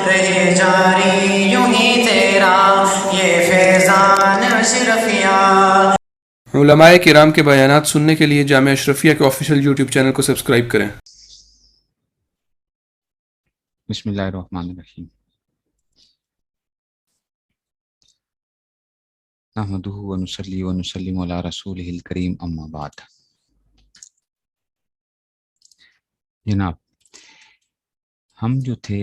رہے جاری یوں ہی تیرا یہ فیضان اشرفیہ۔ علماء کرام کے بیانات سننے کے لیے جامعہ اشرفیہ کے آفیشیل یوٹیوب چینل کو سبسکرائب کریں۔ بسم اللہ الرحمن الرحیم۔ نحمدہ ونصلی ونسلم علی رسولہ الکریم، اما بعد۔ جناب، ہم جو تھے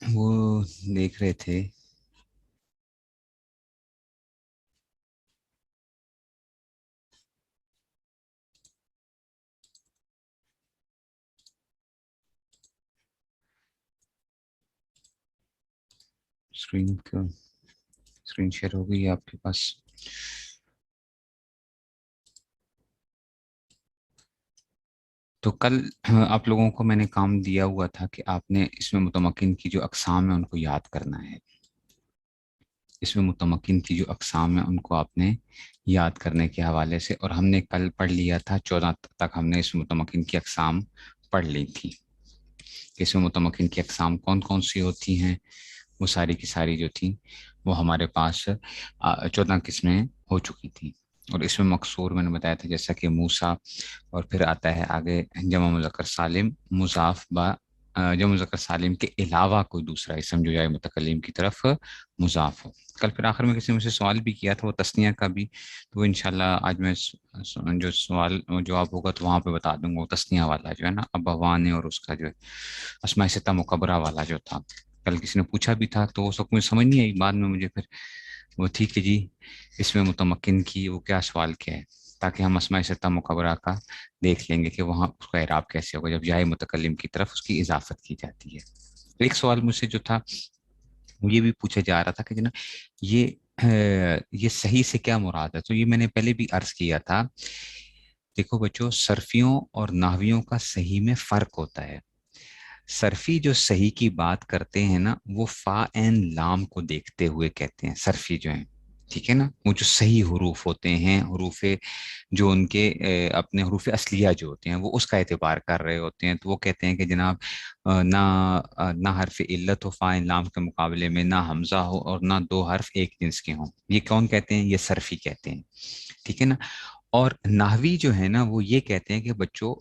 وہ دیکھ رہے تھے اسکرین شیئر ہو گئی ہے آپ کے پاس؟ تو کل آپ لوگوں کو میں نے کام دیا ہوا تھا کہ آپ نے اس میں متمکن کی جو اقسام ہیں ان کو یاد کرنا ہے۔ اس میں متمکن کی جو اقسام ہیں ان کو آپ نے یاد کرنے کے حوالے سے، اور ہم نے کل پڑھ لیا تھا 14 تک ہم نے اس میں متمکن کی اقسام پڑھ لی تھی۔ اس میں متمکن کی اقسام کون کون سی ہوتی ہیں، وہ ساری کی ساری جو تھیں وہ ہمارے پاس 14 قسمیں ہو چکی تھیں۔ اور اس میں مقصور میں نے بتایا تھا جیسا کہ موسیٰ، اور پھر آتا ہے آگے جمع مذکر سالم مضاف با جمع مذکر سالم کے علاوہ کوئی دوسرا اسم جو جائے متکلم کی طرف مضاف ہو۔ کل پھر آخر میں کسی مجھ سے سوال بھی کیا تھا وہ تثنیہ کا بھی، تو انشاءاللہ آج میں جو سوال جواب ہوگا تو وہاں پہ بتا دوں گا، وہ تثنیہ والا جو ہے نا ابوان، اور اس کا جو ہے اسماء ستہ مکبرہ والا جو تھا، کل کسی نے پوچھا بھی تھا تو اس وقت مجھے سمجھ نہیں آئی، بعد میں مجھے پھر وہ ٹھیک ہے جی اس میں متمکن کی وہ کیا سوال کیا ہے، تاکہ ہم اسماء ستہ مکبرہ کا دیکھ لیں گے کہ وہاں اس کا اعراب کیسے ہوگا جب جائے متکلم کی طرف اس کی اضافت کی جاتی ہے۔ ایک سوال مجھ سے جو تھا وہ یہ بھی پوچھا جا رہا تھا کہ جناب یہ صحیح سے کیا مراد ہے، تو یہ میں نے پہلے بھی عرض کیا تھا۔ دیکھو بچوں، صرفیوں اور نحویوں کا صحیح میں فرق ہوتا ہے۔ صرفی جو صحیح کی بات کرتے ہیں نا وہ فا عین لام کو دیکھتے ہوئے کہتے ہیں، صرفی جو ہیں، ٹھیک ہے نا، وہ جو صحیح حروف ہوتے ہیں، حروف جو ان کے اپنے حروف اصلیہ جو ہوتے ہیں وہ اس کا اعتبار کر رہے ہوتے ہیں، تو وہ کہتے ہیں کہ جناب نہ حرف علت ہو فا عین لام کے مقابلے میں، نہ حمزہ ہو، اور نہ دو حرف ایک جنس کے ہوں، یہ کون کہتے ہیں؟ یہ صرفی کہتے ہیں، ٹھیک ہے نا۔ اور نحوی جو ہے نا وہ یہ کہتے ہیں کہ بچوں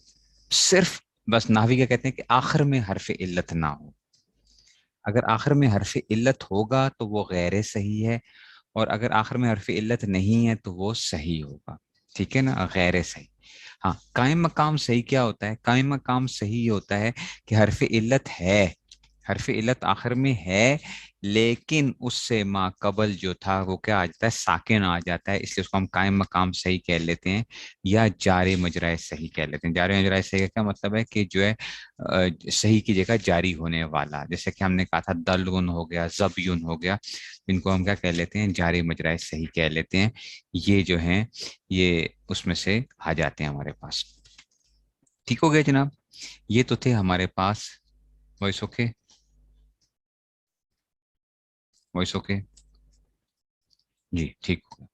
صرف بس نحوی کیا کہتے ہیں کہ آخر میں حرف علت نہ ہو، اگر آخر میں حرف علت ہوگا تو وہ غیر صحیح ہے، اور اگر آخر میں حرف علت نہیں ہے تو وہ صحیح ہوگا، ٹھیک ہے نا، غیر صحیح۔ ہاں، قائم مقام صحیح کیا ہوتا ہے؟ قائم مقام صحیح یہ ہوتا ہے کہ حرف علت ہے، حرف علت آخر میں ہے، لیکن اس سے ما قبل جو تھا وہ کیا آ جاتا ہے؟ ساکن آ جاتا ہے، اس لیے اس کو ہم قائم مقام صحیح کہہ لیتے ہیں، یا جاری مجرائے صحیح کہہ لیتے ہیں۔ جاری مجرائے صحیح کا کیا مطلب ہے؟ کہ جو ہے صحیح کی جگہ جاری ہونے والا، جیسے کہ ہم نے کہا تھا دلون ہو گیا، زبیون ہو گیا، ان کو ہم کیا کہہ لیتے ہیں؟ جاری مجرائے صحیح کہہ لیتے ہیں، یہ جو ہیں یہ اس میں سے آ جاتے ہیں ہمارے پاس۔ ٹھیک ہو گیا جناب؟ یہ تو تھے ہمارے پاس وائس اوکے، وائس اوکے جی، ٹھیک ہو گیا۔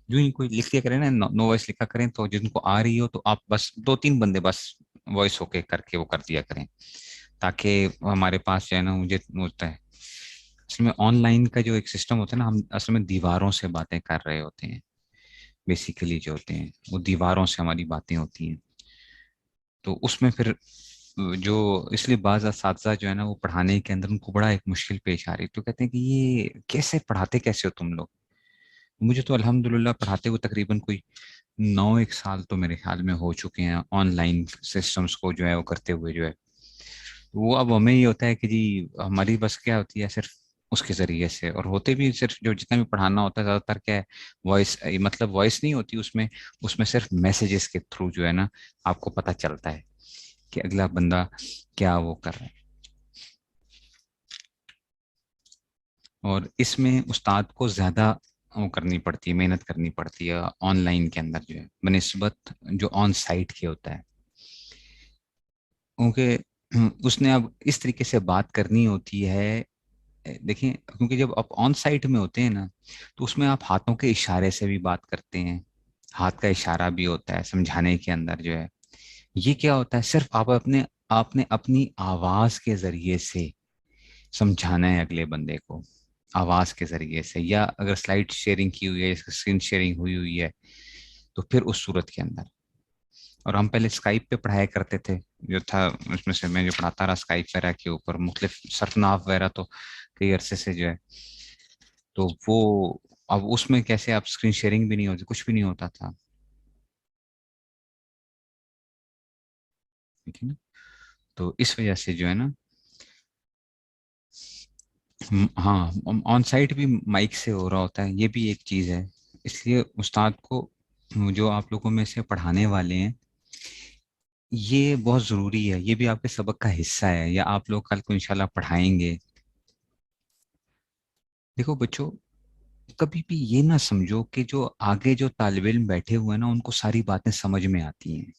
جو ہی کوئی لکھ دیا کریں نا، نو وائس لکھا کریں، تو جن کو آ رہی ہو تو آپ بس 2-3 بندے بس وائس اوکے کر کے وہ کر دیا کریں، تاکہ ہمارے پاس جو ہے نا مجھے ہوتا ہے اصل میں آن لائن کا جو ایک سسٹم ہوتا ہے نا، ہم اصل میں دیواروں سے باتیں کر رہے ہوتے ہیں، بیسیکلی جو ہوتے ہیں وہ دیواروں سے ہماری باتیں ہوتی ہیں، تو اس میں پھر جو اس لیے بعض اساتذہ جو ہے نا وہ پڑھانے کے اندر ان کو بڑا ایک مشکل پیش آ رہی، تو کہتے ہیں کہ یہ کیسے پڑھاتے کیسے ہو تم لوگ؟ مجھے تو الحمدللہ پڑھاتے ہوئے تقریباً کوئی 9 سال تو میرے خیال میں ہو چکے ہیں، آن لائن سسٹمز کو جو ہے وہ کرتے ہوئے جو ہے، وہ اب ہمیں یہ ہوتا ہے کہ جی ہماری بس کیا ہوتی ہے صرف اس کے ذریعے سے، اور ہوتے بھی صرف جو جتنا بھی پڑھانا ہوتا ہے زیادہ تر کیا ہے وائس، مطلب وائس نہیں ہوتی اس میں صرف میسیجز کے تھرو جو ہے نا آپ کو پتہ چلتا ہے کہ اگلا بندہ کیا وہ کر رہا ہے، اور اس میں استاد کو زیادہ وہ کرنی پڑتی ہے، محنت کرنی پڑتی ہے آن لائن کے اندر جو ہے بنسبت جو آن سائٹ کے ہوتا ہے، کیونکہ اس نے اب اس طریقے سے بات کرنی ہوتی ہے۔ دیکھیں، کیونکہ جب آپ آن سائٹ میں ہوتے ہیں نا تو اس میں آپ ہاتھوں کے اشارے سے بھی بات کرتے ہیں، ہاتھ کا اشارہ بھی ہوتا ہے سمجھانے کے اندر جو ہے، یہ کیا ہوتا ہے؟ صرف آپ اپنے آپ نے اپنی آواز کے ذریعے سے سمجھانا ہے اگلے بندے کو، آواز کے ذریعے سے، یا اگر سلائڈ شیئرنگ کی ہوئی ہے، اسکرین شیئرنگ ہوئی ہے، تو پھر اس صورت کے اندر. اور ہم پہلے اسکائپ پہ پڑھایا کرتے تھے، جو تھا اس میں سے میں جو پڑھاتا رہا اسکائپ وغیرہ کے اوپر مختلف صرف وغیرہ، تو کئی عرصے سے جو ہے، تو وہ اب اس میں کیسے آپ اسکرین شیئرنگ بھی نہیں ہوتی، کچھ بھی نہیں ہوتا تھا، ٹھیک ہے نا. تو اس وجہ سے جو ہے نا، ہاں آن سائٹ بھی مائک سے ہو رہا ہوتا ہے، یہ بھی ایک چیز ہے. اس لیے استاد کو، جو آپ لوگوں میں سے پڑھانے والے ہیں، یہ بہت ضروری ہے، یہ بھی آپ کے سبق کا حصہ ہے، یا آپ لوگ کل کو انشاءاللہ پڑھائیں گے. دیکھو بچوں، کبھی بھی یہ نہ سمجھو کہ جو آگے جو طالب علم بیٹھے ہوئے ہیں نا، ان کو ساری باتیں سمجھ میں آتی ہیں،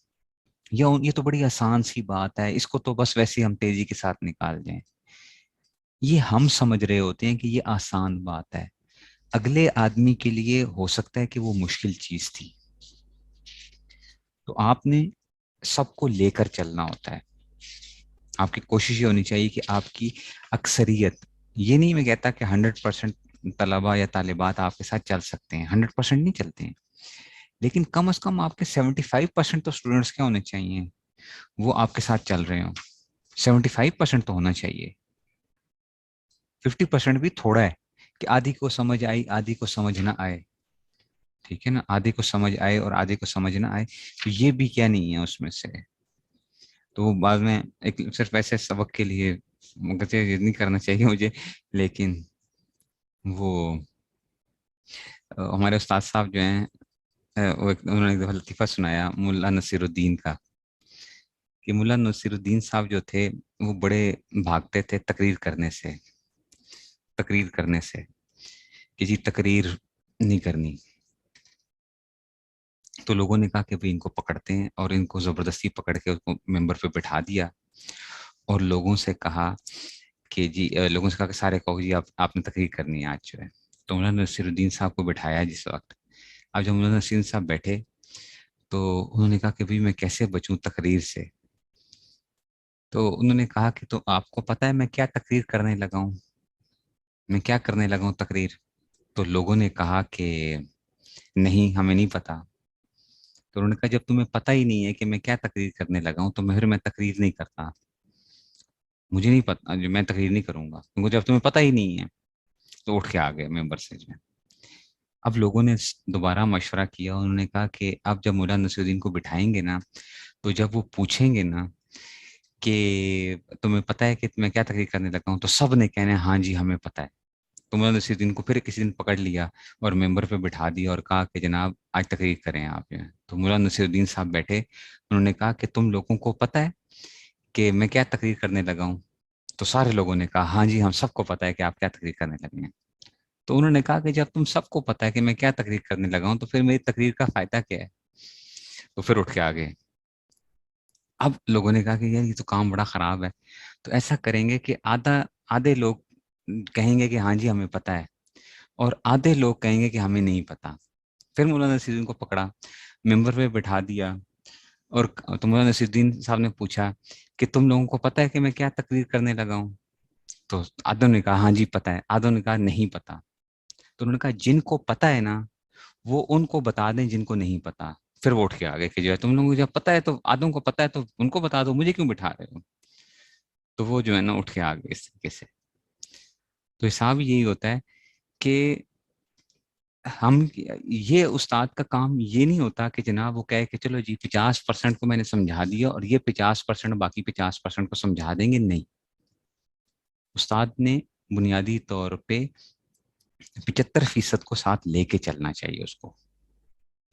یا یہ تو بڑی آسان سی بات ہے، اس کو تو بس ویسے ہی ہم تیزی کے ساتھ نکال دیں. یہ ہم سمجھ رہے ہوتے ہیں کہ یہ آسان بات ہے، اگلے آدمی کے لیے ہو سکتا ہے کہ وہ مشکل چیز تھی. تو آپ نے سب کو لے کر چلنا ہوتا ہے. آپ کی کوشش یہ ہونی چاہیے کہ آپ کی اکثریت، یہ نہیں میں کہتا کہ 100% طلباء یا طالبات آپ کے ساتھ چل سکتے ہیں، 100% نہیں چلتے ہیں، لیکن کم از کم آپ کے 75% تو اسٹوڈنٹس کیا ہونے چاہیے، وہ آپ کے ساتھ چل رہے ہوں. 75% تو ہونا چاہیے. 50% بھی تھوڑا ہے کہ آدھی کو سمجھ آئی، آدھی کو سمجھ نہ آئے، ٹھیک ہے نا، آدھی کو سمجھ آئے اور آدھی کو سمجھ نہ آئے، تو یہ بھی کیا نہیں ہے اس میں سے. تو وہ بعد میں ایک صرف ایسے سبق کے لیے مگر یہ نہیں کرنا چاہیے مجھے، لیکن وہ ہمارے استاد صاحب جو ہیں، انہوں نے ایک دفعہ لطیفہ سنایا ملا نصیر الدین کا، کہ ملا نصیر الدین صاحب جو تھے وہ بڑے بھاگتے تھے تقریر کرنے سے کہ جی تقریر نہیں کرنی. تو لوگوں نے کہا کہ بھئی ان کو پکڑتے ہیں، اور ان کو زبردستی پکڑ کے اس کو ممبر پہ بٹھا دیا، اور لوگوں سے کہا کہ سارے کہو جی آپ نے تقریر کرنی ہے آج جو ہے. تو مولانا نصیر الدین صاحب کو بٹھایا جس وقت. اب جب مولانا نصیر صاحب بیٹھے تو انہوں نے کہا کہ بھئی میں کیسے بچوں تقریر سے. تو انہوں نے کہا کہ تو آپ کو پتہ ہے میں کیا تقریر کرنے لگا ہوں، میں کیا کرنے لگا ہوں تقریر. تو لوگوں نے کہا کہ نہیں ہمیں نہیں پتا. تو انہوں نے کہا جب تمہیں پتہ ہی نہیں ہے کہ میں کیا تقریر کرنے لگا ہوں تو میں تقریر نہیں کرتا، مجھے نہیں پتا، جو میں تقریر نہیں کروں گا کیونکہ جب تمہیں پتہ ہی نہیں ہے. تو اٹھ کے آ گئے ممبر سے جو ہے. اب لوگوں نے دوبارہ مشورہ کیا، انہوں نے کہا کہ اب جب مولانا نصیر الدین کو بٹھائیں گے نا، تو جب وہ پوچھیں گے نا کہ تمہیں پتہ ہے کہ میں کیا تقریر کرنے لگا ہوں، تو سب نے کہنا ہے ہاں جی ہمیں پتہ ہے. تو مولانا نصیر الدین کو پھر کسی دن پکڑ لیا اور ممبر پہ بٹھا دیا اور کہا کہ جناب آج تقریر کریں آپ. تو مولانا نصیر الدین صاحب بیٹھے، انہوں نے کہا کہ تم لوگوں کو پتہ ہے کہ میں کیا تقریر کرنے لگا ہوں. تو سارے لوگوں نے کہا ہاں جی ہم سب کو پتہ ہے کہ آپ کیا تقریر کرنے لگے ہیں. تو انہوں نے کہا کہ جب تم سب کو پتہ ہے کہ میں کیا تقریر کرنے لگا ہوں تو پھر میری تقریر کا فائدہ کیا ہے. تو پھر اٹھ کے آ گئے. اب لوگوں نے کہا کہ یار یہ تو کام بڑا خراب ہے، تو ایسا کریں گے کہ آدھے لوگ کہیں گے کہ ہاں جی ہمیں پتہ ہے، اور آدھے لوگ کہیں گے کہ ہمیں نہیں پتہ. پھر مولانا نصیر الدین کو پکڑا، ممبر پہ بٹھا دیا، اور تو مولانا نصیر الدین صاحب نے پوچھا کہ تم لوگوں کو پتہ ہے کہ میں کیا تقریر کرنے لگا ہوں. تو آدھوں نے کہا ہاں جی پتہ ہے، آدھوں نے کہا نہیں پتہ. تو انہوں نے کہا جن کو پتہ ہے نا وہ ان کو بتا دیں جن کو نہیں پتہ. پھر وہ اٹھ کے آگے کہ جو ہے تم لوگوں کو جب پتہ ہے تو آدھوں کو پتہ ہے تو ان کو بتا دو، مجھے کیوں بٹھا رہے ہو. تو وہ جو ہے نا اٹھ کے آگے اس طریقے سے. تو حساب یہی ہوتا ہے کہ ہم یہ استاد کا کام یہ نہیں ہوتا کہ جناب وہ کہے کہ چلو جی 50% کو میں نے سمجھا دیا اور یہ 50% باقی 50% کو سمجھا دیں گے. نہیں، استاد نے بنیادی طور پہ 75% کو ساتھ لے کے چلنا چاہیے. اس کو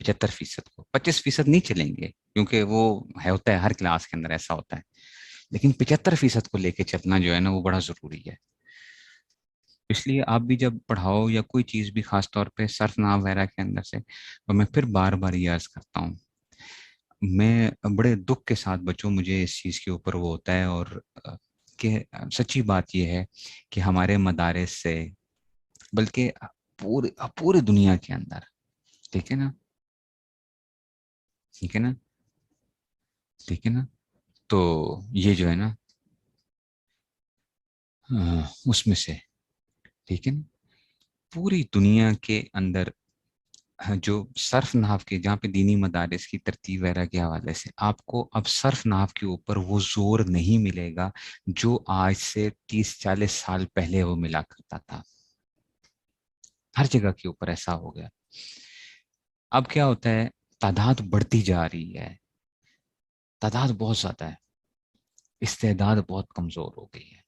75% کو 25% نہیں چلیں گے کیونکہ وہ ہوتا ہے ہر کلاس کے اندر ایسا ہوتا ہے، لیکن 75% کو لے کے چلنا جو ہے نا وہ بڑا ضروری ہے. اس لیے آپ بھی جب پڑھاؤ یا کوئی چیز بھی، خاص طور پہ صرف نحو وغیرہ کے اندر سے، اور میں پھر بار بار یہ عرض کرتا ہوں، میں بڑے دکھ کے ساتھ بچوں مجھے اس چیز کے اوپر وہ ہوتا ہے، اور کہ سچی بات یہ ہے کہ ہمارے مدارس سے بلکہ پورے دنیا کے اندر، ٹھیک ہے نا، ٹھیک ہے نا، ٹھیک ہے نا، تو یہ جو ہے نا اس میں سے، ٹھیک ہے نا، پوری دنیا کے اندر جو صرف نحو کے جہاں پہ دینی مدارس کی ترتیب وغیرہ کے حوالے سے آپ کو اب صرف نحو کے اوپر وہ زور نہیں ملے گا جو آج سے 30-40 سال پہلے وہ ملا کرتا تھا. ہر جگہ کے اوپر ایسا ہو گیا. اب کیا ہوتا ہے، تعداد بڑھتی جا رہی ہے، تعداد بہت زیادہ ہے، استعداد بہت کمزور ہو گئی ہے،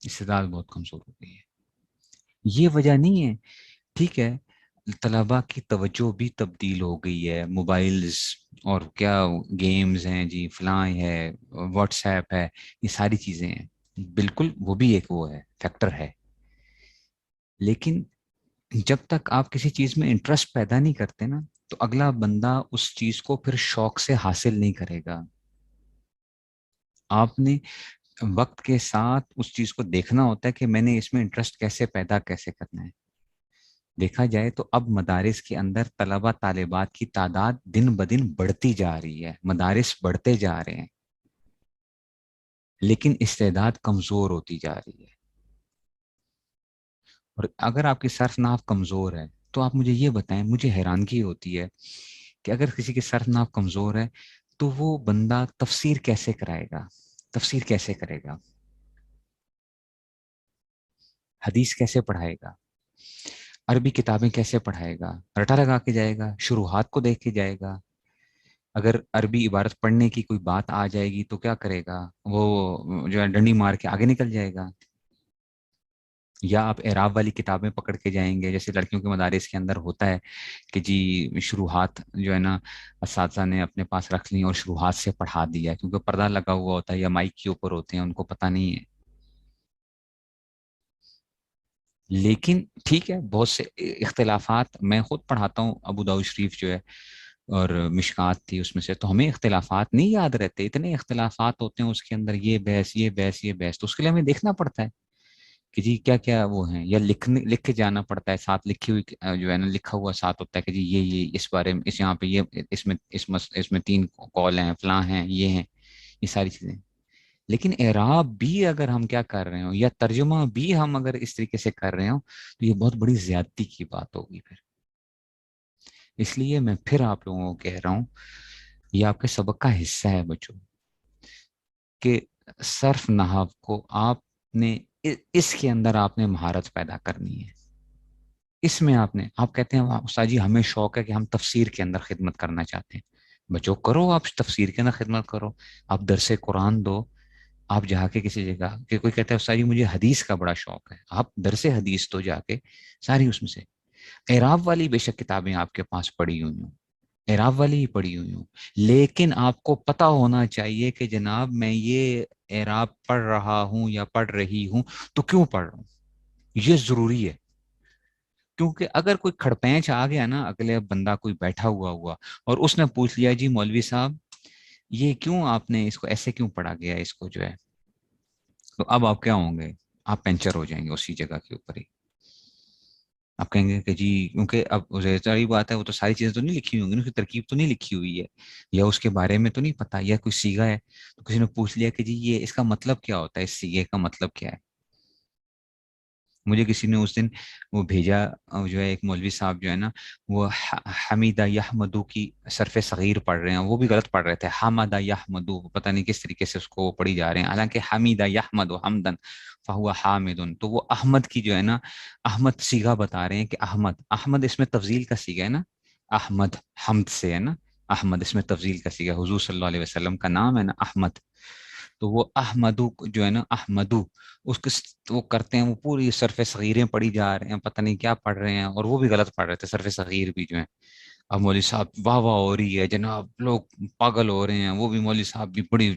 استعداد بہت کمزور ہو گئی ہے. یہ وجہ نہیں ہے، ٹھیک ہے، طلباء کی توجہ بھی تبدیل ہو گئی ہے، موبائلز اور کیا گیمز ہیں جی، فلاں ہے، واٹس ایپ ہے، یہ ساری چیزیں ہیں، بالکل وہ بھی ایک وہ ہے فیکٹر ہے. لیکن جب تک آپ کسی چیز میں انٹرسٹ پیدا نہیں کرتے نا، تو اگلا بندہ اس چیز کو پھر شوق سے حاصل نہیں کرے گا. آپ نے وقت کے ساتھ اس چیز کو دیکھنا ہوتا ہے کہ میں نے اس میں انٹرسٹ کیسے پیدا کیسے کرنا ہے. دیکھا جائے تو اب مدارس کے اندر طلبہ طالبات کی تعداد دن بدن بڑھتی جا رہی ہے، مدارس بڑھتے جا رہے ہیں، لیکن استعداد کمزور ہوتی جا رہی ہے. اور اگر آپ کی صرف نحو کمزور ہے تو آپ مجھے یہ بتائیں، مجھے حیرانگی ہوتی ہے کہ اگر کسی کی صرف نحو کمزور ہے تو وہ بندہ تفسیر کیسے کرائے گا، تفسیر کیسے کرے گا، حدیث کیسے پڑھائے گا، عربی کتابیں کیسے پڑھائے گا، رٹا لگا کے جائے گا، شروحات کو دیکھ کے جائے گا. اگر عربی عبارت پڑھنے کی کوئی بات آ جائے گی تو کیا کرے گا، وہ جو ہے ڈنڈی مار کے آگے نکل جائے گا. یا آپ اعراب والی کتابیں پکڑ کے جائیں گے، جیسے لڑکیوں کے مدارس کے اندر ہوتا ہے کہ جی شروحات جو ہے نا اساتذہ نے اپنے پاس رکھ لی اور شروحات سے پڑھا دیا، کیونکہ پردہ لگا ہوا ہوتا ہے یا مائک کے اوپر ہوتے ہیں، ان کو پتہ نہیں ہے. لیکن ٹھیک ہے، بہت سے اختلافات، میں خود پڑھاتا ہوں ابو داؤد شریف جو ہے اور مشکات تھی اس میں سے، تو ہمیں اختلافات نہیں یاد رہتے، اتنے اختلافات ہوتے ہیں اس کے اندر، یہ بحث یہ بحث یہ بحث، تو اس کے لیے ہمیں دیکھنا پڑتا ہے کہ جی کیا کیا وہ ہیں، یا لکھ کے جانا پڑتا ہے، ساتھ لکھی ہوئی جو ہے نا لکھا ہوا ساتھ ہوتا ہے کہ جی یہ اس بارے میں، اس یہاں پہ یہ اس میں 3 قول ہیں، فلاں ہیں، یہ ہیں، یہ ساری چیزیں. لیکن اعراب بھی اگر ہم کیا کر رہے ہوں یا ترجمہ بھی ہم اگر اس طریقے سے کر رہے ہوں تو یہ بہت بڑی زیادتی کی بات ہوگی پھر. اس لیے میں پھر آپ لوگوں کو کہہ رہا ہوں، یہ آپ کے سبق کا حصہ ہے بچوں، کہ صرف نحو کو آپ نے اس کے اندر آپ نے مہارت پیدا کرنی ہے. اس میں آپ کہتے ہیں استاد جی ہمیں شوق ہے کہ ہم تفسیر کے اندر خدمت کرنا چاہتے ہیں. بچوں کرو، آپ تفسیر کے اندر خدمت کرو، آپ درس قرآن دو، آپ جا کے کسی جگہ، کہ کوئی کہتا ہے استاد جی مجھے حدیث کا بڑا شوق ہے، آپ درس حدیث تو جا کے ساری اس میں سے. اعراب والی بے شک کتابیں آپ کے پاس پڑھی ہوئی ہوں، اعراب والی ہی پڑھی ہوئی ہوں، لیکن آپ کو پتا ہونا چاہیے کہ جناب میں یہ اعراب پڑھ رہا ہوں یا پڑھ رہی ہوں تو کیوں پڑھ رہا ہوں، یہ ضروری ہے. کیونکہ اگر کوئی کھڑپینچ آ گیا نا، اگلے بندہ کوئی بیٹھا ہوا اور اس نے پوچھ لیا جی مولوی صاحب یہ کیوں آپ نے اس کو ایسے کیوں پڑھا گیا اس کو جو ہے، تو اب آپ کیا ہوں گے، آپ پینچر ہو جائیں گے اسی جگہ کے اوپر ہی. آپ کہیں گے کہ جی کیونکہ اب ساری بات ہے، وہ تو ساری چیزیں تو نہیں لکھی ہوں گی، اس کی ترکیب تو نہیں لکھی ہوئی ہے، یا اس کے بارے میں تو نہیں پتا، یا کوئی سیگا ہے تو کسی نے پوچھ لیا کہ جی یہ اس کا مطلب کیا ہوتا ہے، اس سیگے کا مطلب کیا ہے. مجھے کسی نے اس دن وہ بھیجا، جو ہے ایک مولوی صاحب جو ہے نا وہ حمیدہ یحمدو کی صرف صغیر پڑھ رہے ہیں، وہ بھی غلط پڑھ رہے تھے، حمدہ یحمدو، پتہ نہیں کس طریقے سے اس کو پڑھی جا رہے ہیں، حالانکہ حمیدہ یحمدو حمدن فہو حامدن، تو وہ احمد کی جو ہے نا احمد سیگا بتا رہے ہیں کہ احمد اس میں تفضیل کا سیگا ہے نا، احمد حمد سے ہے نا، احمد اس میں تفضیل کا سیگا، حضور صلی اللہ علیہ وسلم کا نام ہے نا احمد. تو وہ احمدو جو ہے نا احمدو اس کے وہ کرتے ہیں، وہ پوری صرف صغیریں پڑھی جا رہے ہیں، پتہ نہیں کیا پڑھ رہے ہیں، اور وہ بھی غلط پڑھ رہے تھے صرف صغیر بھی جو ہے. اب مولوی صاحب واہ واہ ہو رہی ہے جناب، لوگ پاگل ہو رہے ہیں، وہ بھی مولوی صاحب بھی بڑی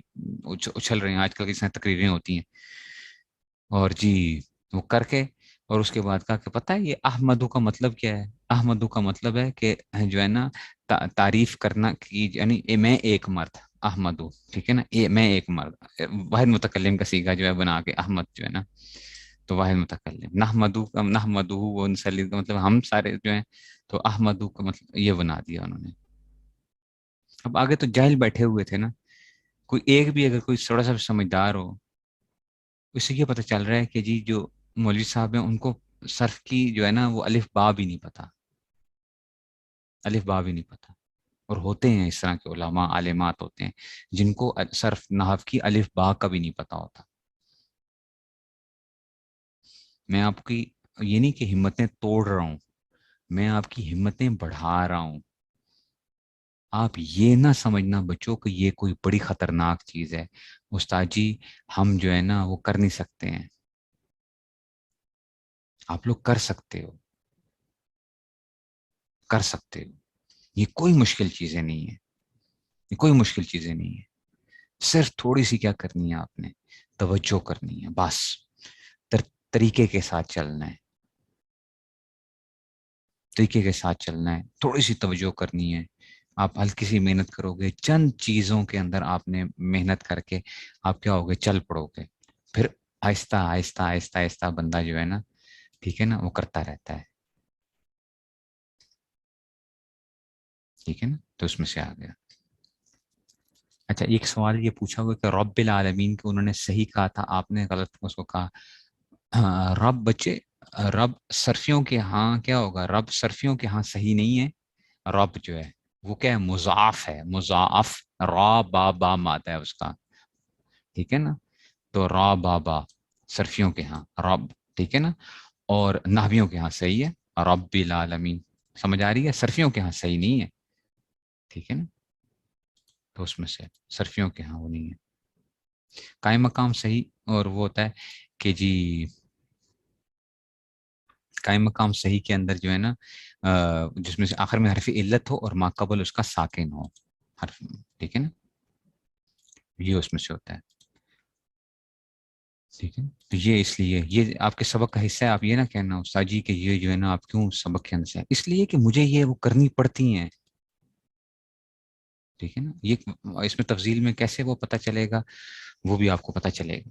اچھل رہے ہیں، آج کل کی تقریریں ہوتی ہیں، اور جی وہ کر کے اور اس کے بعد کہا کہ پتہ ہے یہ احمدو کا مطلب کیا ہے، احمدو کا مطلب ہے کہ جو ہے نا تعریف کرنا کی، یعنی میں ایک مرد احمدو، ٹھیک ہے نا، میں ایک مرد، واحد متکلم کا سیگا جو ہے بنا کے احمد جو ہے نا، تو واحد متکلم، نحمدو وہ نصلی کا مطلب ہم سارے جو ہیں، تو احمدو کا مطلب یہ بنا دیا انہوں نے. اب آگے تو جاہل بیٹھے ہوئے تھے نا، کوئی ایک بھی اگر کوئی تھوڑا سا سمجھدار ہو، اس سے یہ پتہ چل رہا ہے کہ جی جو مولوی صاحب ہیں ان کو صرف کی جو ہے نا وہ الف با بھی نہیں پتہ، الف با بھی نہیں پتہ. اور ہوتے ہیں اس طرح کے علماء عالمات ہوتے ہیں جن کو صرف نحو کی الف با کا بھی نہیں پتہ ہوتا. میں آپ کی یہ نہیں کہ ہمتیں توڑ رہا ہوں، میں آپ کی ہمتیں بڑھا رہا ہوں. آپ یہ نہ سمجھنا بچوں کہ یہ کوئی بڑی خطرناک چیز ہے. استاد جی ہم جو ہے نا وہ کر نہیں سکتے ہیں. آپ لوگ کر سکتے ہو، کر سکتے ہو. یہ کوئی مشکل چیزیں نہیں ہیں، یہ کوئی مشکل چیزیں نہیں ہیں. صرف تھوڑی سی کیا کرنی ہے آپ نے، توجہ کرنی ہے بس. طریقے کے ساتھ چلنا ہے، طریقے کے ساتھ چلنا ہے، تھوڑی سی توجہ کرنی ہے. آپ ہلکی سی محنت کرو گے، چند چیزوں کے اندر آپ نے محنت کر کے آپ کیا ہوگے، چل پڑو گے. پھر آہستہ آہستہ آہستہ آہستہ بندہ جو ہے نا، ٹھیک ہے نا، وہ کرتا رہتا ہے. ٹھیک ہے نا، تو اس میں سے آ گیا. اچھا ایک سوال یہ پوچھا ہوا کہ رب العالمین کو انہوں نے صحیح کہا تھا، آپ نے غلط اس کو کہا. رب بچے، رب صرفیوں کے ہاں کیا ہوگا، رب صرفیوں کے ہاں صحیح نہیں ہے. رب جو ہے وہ کیا ہے، مضاف ہے، مضاف. را با با آتا ہے اس کا، ٹھیک ہے نا. تو را با با صرفیوں کے ہاں رب، ٹھیک ہے نا. اور نحویوں کے ہاں صحیح ہے رب العالمین. سمجھ آ رہی ہے، صرفیوں کے ہاں صحیح نہیں ہے. ٹھیک ہے نا، تو اس میں سے صرفیوں کے ہاں وہ نہیں ہے. قائم مقام صحیح، اور وہ ہوتا ہے کہ جی قائم مقام صحیح کے اندر جو ہے نا جس میں سے آخر میں حرف علت ہو اور ما قبل اس کا ساکن ہو حرف. ٹھیک ہے نا، یہ اس میں سے ہوتا ہے. ٹھیک ہے، تو یہ اس لیے یہ آپ کے سبق کا حصہ ہے. آپ یہ نہ کہنا استاد جی کہ یہ جو ہے نا آپ کیوں سبق کے اندر سے، اس لیے کہ مجھے یہ وہ کرنی پڑتی ہیں. ٹھیک ہے نا، یہ اس میں تفضیل میں کیسے وہ پتہ چلے گا، وہ بھی آپ کو پتہ چلے گا،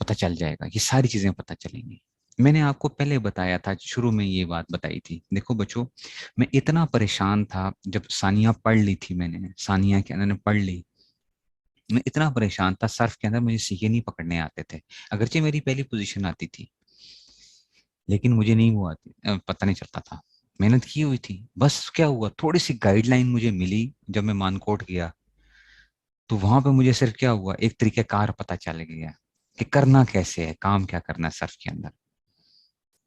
پتہ چل جائے گا. یہ ساری چیزیں پتہ چلیں گی. میں نے آپ کو پہلے بتایا تھا، شروع میں یہ بات بتائی تھی. دیکھو بچوں، میں اتنا پریشان تھا جب ثانیہ پڑھ لی تھی، میں نے ثانیہ کے اندر نے پڑھ لی، میں اتنا پریشان تھا. صرف کے اندر مجھے سیکھے نہیں پکڑنے آتے تھے، اگرچہ میری پہلی پوزیشن آتی تھی لیکن مجھے نہیں وہ آتی، پتہ نہیں چلتا تھا. محنت کی ہوئی تھی، بس کیا ہوا، تھوڑی سی گائیڈ لائن مجھے ملی جب میں مانکوٹ گیا، تو وہاں پہ مجھے صرف کیا ہوا، ایک طریقہ کار پتہ چل گیا کہ کرنا کیسے ہے، کام کیا کرنا ہے صرف کے اندر.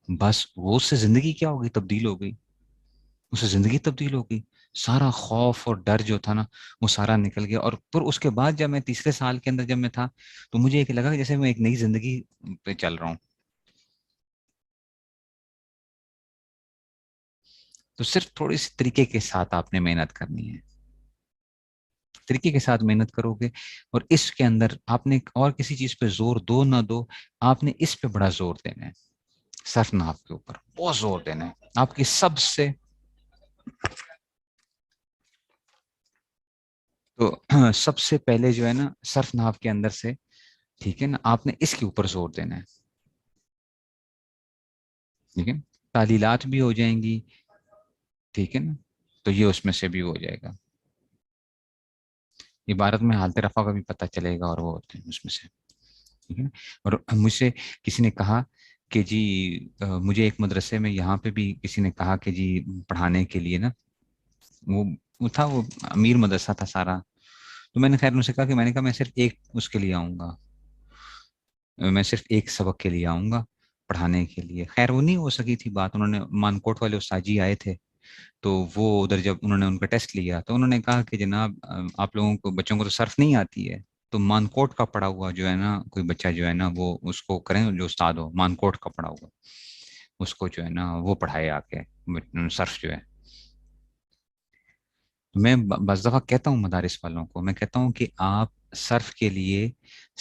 بس وہ اس سے زندگی کیا ہو گئی، تبدیل ہو گئی. اس سے زندگی تبدیل ہو گئی. سارا خوف اور ڈر جو تھا نا وہ سارا نکل گیا. اور پھر اس کے بعد جب میں تیسرے سال کے اندر جب میں تھا تو مجھے ایک لگا کہ جیسے میں ایک نئی زندگی پہ چل رہا ہوں. تو صرف تھوڑی سی طریقے کے ساتھ آپ نے محنت کرنی ہے، طریقے کے ساتھ محنت کرو گے. اور اس کے اندر آپ نے اور کسی چیز پہ زور دو نہ دو، آپ نے اس پہ بڑا زور دینا ہے، صرف نحو کے اوپر بہت زور دینا ہے. آپ کی سب سے تو سب سے پہلے جو ہے نا صرف نحو کے اندر سے، ٹھیک ہے نا، آپ نے اس کے اوپر زور دینا ہے. ٹھیک ہے، تعلیلات بھی ہو جائیں گی، ٹھیک ہے نا، تو یہ اس میں سے بھی ہو جائے گا. عبارت میں حالت رفع کا بھی پتہ چلے گا، اور وہ ہوتے ہیں اس میں سے. ٹھیک ہے نا. اور مجھ سے کسی نے کہا کہ جی مجھے ایک مدرسے میں یہاں پہ بھی کسی نے کہا کہ جی پڑھانے کے لیے نا، وہ تھا، وہ امیر مدرسہ تھا سارا. تو میں نے خیر ان سے کہا کہ میں نے کہا میں صرف ایک اس کے لیے آؤں گا، میں صرف ایک سبق کے لیے آؤں گا پڑھانے کے لیے. خیر وہ نہیں ہو سکی تھی بات. انہوں نے مانکوٹ والے استاد جی آئے تھے، تو وہ ادھر جب انہوں نے ان کا ٹیسٹ لیا تو انہوں نے کہا کہ جناب آپ لوگوں کو بچوں کو تو صرف نہیں آتی ہے، تو مانکوٹ کا پڑھا ہوا جو ہے نا کوئی بچہ جو ہے نا وہ اس کو کریں، جو استاد ہو مانکوٹ کا پڑھا ہوا اس کو جو ہے نا وہ پڑھائے آ کے صرف جو ہے. میں بعض دفعہ کہتا ہوں مدارس والوں کو، میں کہتا ہوں کہ آپ صرف کے لیے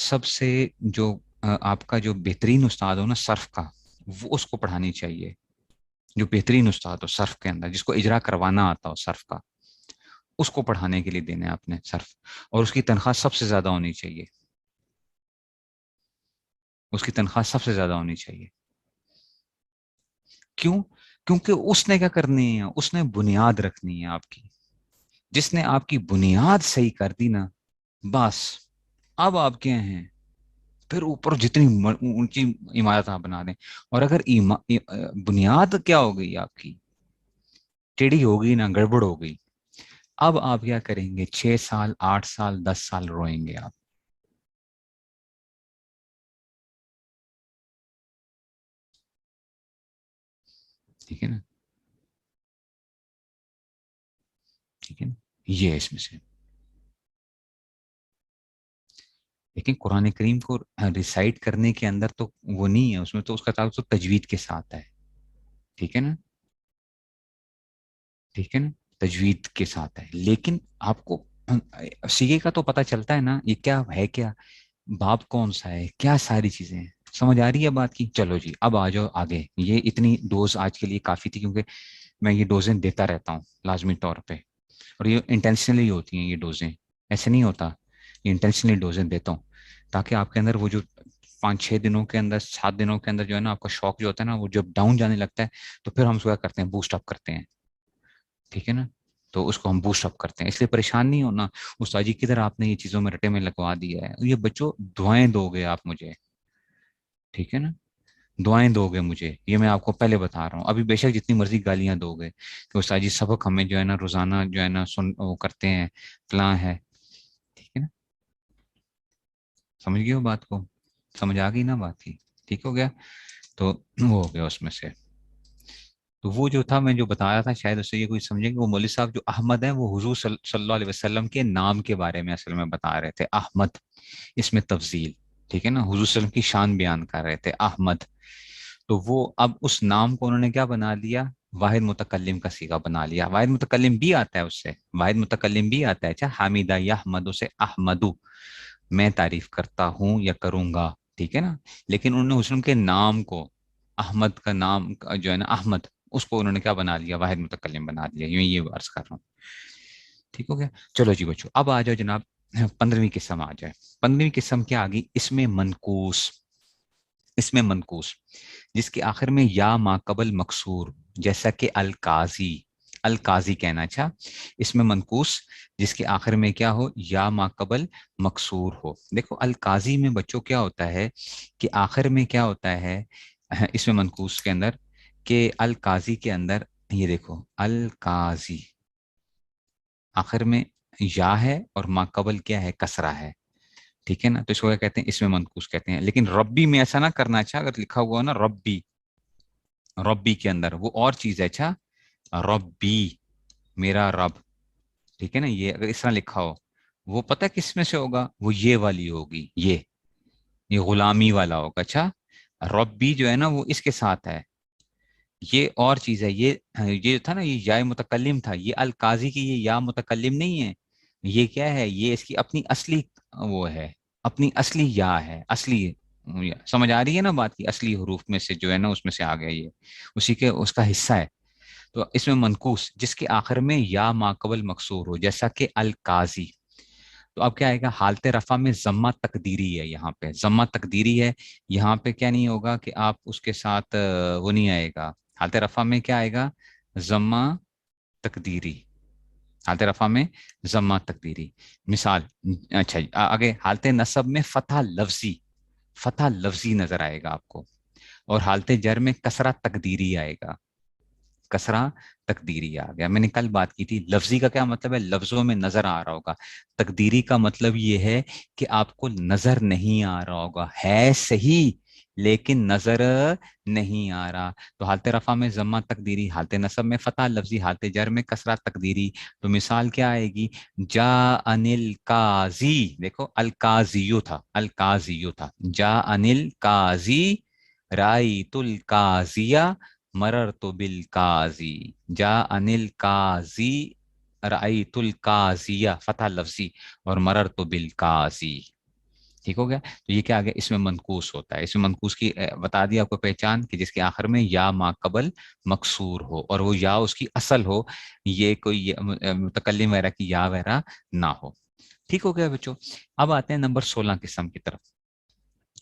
سب سے جو آپ کا جو بہترین استاد ہو نا صرف کا، وہ اس کو پڑھانی چاہیے. جو بہترین استاد ہو صرف کے اندر، جس کو اجرا کروانا آتا ہو صرف کا، اس کو پڑھانے کے لیے دینا ہے آپ نے صرف. اور اس کی تنخواہ سب سے زیادہ ہونی چاہیے، اس کی تنخواہ سب سے زیادہ ہونی چاہیے. کیوں؟ کیونکہ اس نے کیا کرنی ہے، اس نے بنیاد رکھنی ہے آپ کی. جس نے آپ کی بنیاد صحیح کر دی نا، بس اب آپ کیا ہیں، پھر اوپر جتنی اونچی عمارت آپ بنا دیں، اور اگر بنیاد کیا ہو گئی آپ کی، ٹیڑھی ہو گئی نا، گڑبڑ ہو گئی، اب آپ کیا کریں گے؟ 6 سال 8 سال 10 سال روئیں گے آپ. ٹھیک ہے نا، ٹھیک ہے نا، یہ ہے اس میں سے. لیکن قرآن کریم کو ریسائٹ کرنے کے اندر تو وہ نہیں ہے، اس میں تو اس کا تعلق تو تجوید کے ساتھ ہے. ٹھیک ہے نا، ٹھیک ہے نا، تجوید کے ساتھ ہے. لیکن آپ کو سیگے کا تو پتہ چلتا ہے نا، یہ کیا ہے، کیا باب کون سا ہے، کیا ساری چیزیں ہیں. سمجھ آ رہی ہے بات کی؟ چلو جی اب آ جاؤ آگے. یہ اتنی ڈوز آج کے لیے کافی تھی، کیونکہ میں یہ ڈوزیں دیتا رہتا ہوں لازمی طور پہ، اور یہ انٹینشنلی ہوتی ہیں یہ ڈوزیں، ایسے نہیں ہوتا. یہ انٹینشنلی ڈوزیں دیتا ہوں تاکہ آپ کے اندر وہ جو 5 6 دنوں کے اندر 7 دنوں کے اندر جو ہے نا، آپ کا شوق جو ہوتا ہے نا، وہ جب ڈاؤن جانے لگتا ہے تو پھر ہم اس کو کیا کرتے ہیں؟ بوسٹ اپ کرتے ہیں. ٹھیک ہے نا، تو اس کو ہم بوسٹ اپ کرتے ہیں. اس لیے پریشان نہیں ہونا استاد جی کدھر آپ نے یہ چیزوں میں رٹے میں لگوا دیا ہے. یہ بچوں دعائیں دو گے آپ مجھے، ٹھیک ہے نا، دعائیں دو گے مجھے، یہ میں آپ کو پہلے بتا رہا ہوں. ابھی بے شک جتنی مرضی گالیاں دو گے کہ استاد جی سبق ہمیں جو ہے نا روزانہ جو ہے نا وہ کرتے ہیں، فلاں ہے. ٹھیک ہے نا، سمجھ گئے ہو بات کو؟ سمجھ آ گئی نا بات کی؟ ٹھیک ہو گیا. تو وہ ہو گیا اس میں سے. تو وہ جو تھا میں جو بتایا تھا، شاید اس سے یہ کوئی سمجھے کہ وہ مولوی صاحب جو احمد ہیں وہ حضور صلی اللہ علیہ وسلم کے نام کے بارے میں اصل میں بتا رہے تھے. احمد، اس میں تفضیل. ٹھیک ہے نا، حضور صلی اللہ علیہ وسلم کی شان بیان کر رہے تھے، احمد. تو وہ اب اس نام کو انہوں نے کیا بنا لیا؟ واحد متکلم کا صیغہ بنا لیا. واحد متکلم بھی آتا ہے اس سے، واحد متکلم بھی آتا ہے. اچھا، حمیدہ یا احمد سے احمدو، میں تعریف کرتا ہوں یا کروں گا. ٹھیک ہے نا، لیکن انہوں نے حسن کے نام کو، احمد کا نام جو ہے نا احمد، اس کو انہوں نے کیا بنا لیا؟ واحد متکلم بنا لیا. یوں یہ عرض کر رہا ہوں. ٹھیک ہو گیا. چلو جی بچو اب آ جاؤ جناب 15ویں قسم آ جائے. 15ویں قسم کیا آ گئی؟ اس میں منقوص. اس میں منقوص جس کے آخر میں یا ما قبل مکسور، جیسا کہ القاضی. القاضی کہنا. اچھا، اس میں منقوص جس کے آخر میں کیا ہو؟ یا ما قبل مکسور ہو. دیکھو القاضی میں بچوں کیا ہوتا ہے کہ آخر میں کیا ہوتا ہے اس میں منقوص کے اندر، کہ القاضی کے اندر یہ دیکھو القاضی آخر میں یا ہے اور ما قبل کیا ہے؟ کسرہ ہے. ٹھیک ہے نا، تو اس کو کیا کہتے ہیں؟ اس میں منقوص کہتے ہیں. لیکن ربی میں ایسا نہ کرنا. اچھا، اگر لکھا ہوا نا ربی، ربی کے اندر وہ اور چیز ہے. اچھا، ربی میرا رب. ٹھیک ہے نا، یہ اگر اس طرح لکھا ہو، وہ پتہ کس میں سے ہوگا؟ وہ یہ والی ہوگی، یہ غلامی والا ہوگا. اچھا، ربی جو ہے نا وہ اس کے ساتھ ہے، یہ اور چیز ہے. یہ تھا نا، یہ یا متکلم تھا. یہ القاضی کی یہ یا متکلم نہیں ہے. یہ کیا ہے؟ یہ اس کی اپنی اصلی وہ ہے، اپنی اصلی یا ہے، اصلی سمجھ آ رہی ہے نا بات کی؟ اصلی حروف میں سے جو ہے نا اس میں سے آ گیا، یہ اسی کے اس کا حصہ ہے. تو اس میں منقوص جس کے آخر میں یا ما قبل مکسور ہو، جیسا کہ القاضی. تو اب کیا آئے گا؟ حالت رفع میں ضمہ تقدیری ہے. یہاں پہ ضمہ تقدیری ہے. یہاں پہ کیا نہیں ہوگا کہ آپ اس کے ساتھ وہ نہیں آئے گا. حالت رفع میں کیا آئے گا؟ ضمہ تقدیری. حالت رفع میں ضمہ تقدیری. مثال، اچھا آگے حالت نصب میں فتح لفظی، فتح لفظی نظر آئے گا آپ کو. اور حالت جر میں کسرہ تقدیری آئے گا. کسرہ تقدیری آ گیا. میں نے کل بات کی تھی لفظی کا کیا مطلب ہے؟ لفظوں میں نظر آ رہا ہوگا. تقدیری کا مطلب یہ ہے کہ آپ کو نظر نہیں آ رہا ہوگا، ہے صحیح لیکن نظر نہیں آ رہا. تو حالت رفع میں ضمہ تقدیری، حالت نصب میں فتح لفظی، حالت جر میں کسرہ تقدیری. تو مثال کیا آئے گی؟ جا انل قاضی. دیکھو القاضیو تھا، القاضیو تھا. جا انل قاضی رایت القاضیہ مررت بالقاضی. جا انل قاضی رایت القاضیہ فتح لفظی، اور مررت بالقاضی. ٹھیک ہو گیا. تو یہ کیا آ گیا؟ اس میں منقوص ہوتا ہے. اس میں منقوص کی بتا دی آپ کو پہچان، کہ جس کے آخر میں یا ما قبل مکسور ہو، اور وہ یا اس کی اصل ہو، یہ کوئی متکلم وغیرہ کی یا وغیرہ نہ ہو. ٹھیک ہو گیا بچوں. اب آتے ہیں نمبر 16 قسم کی طرف.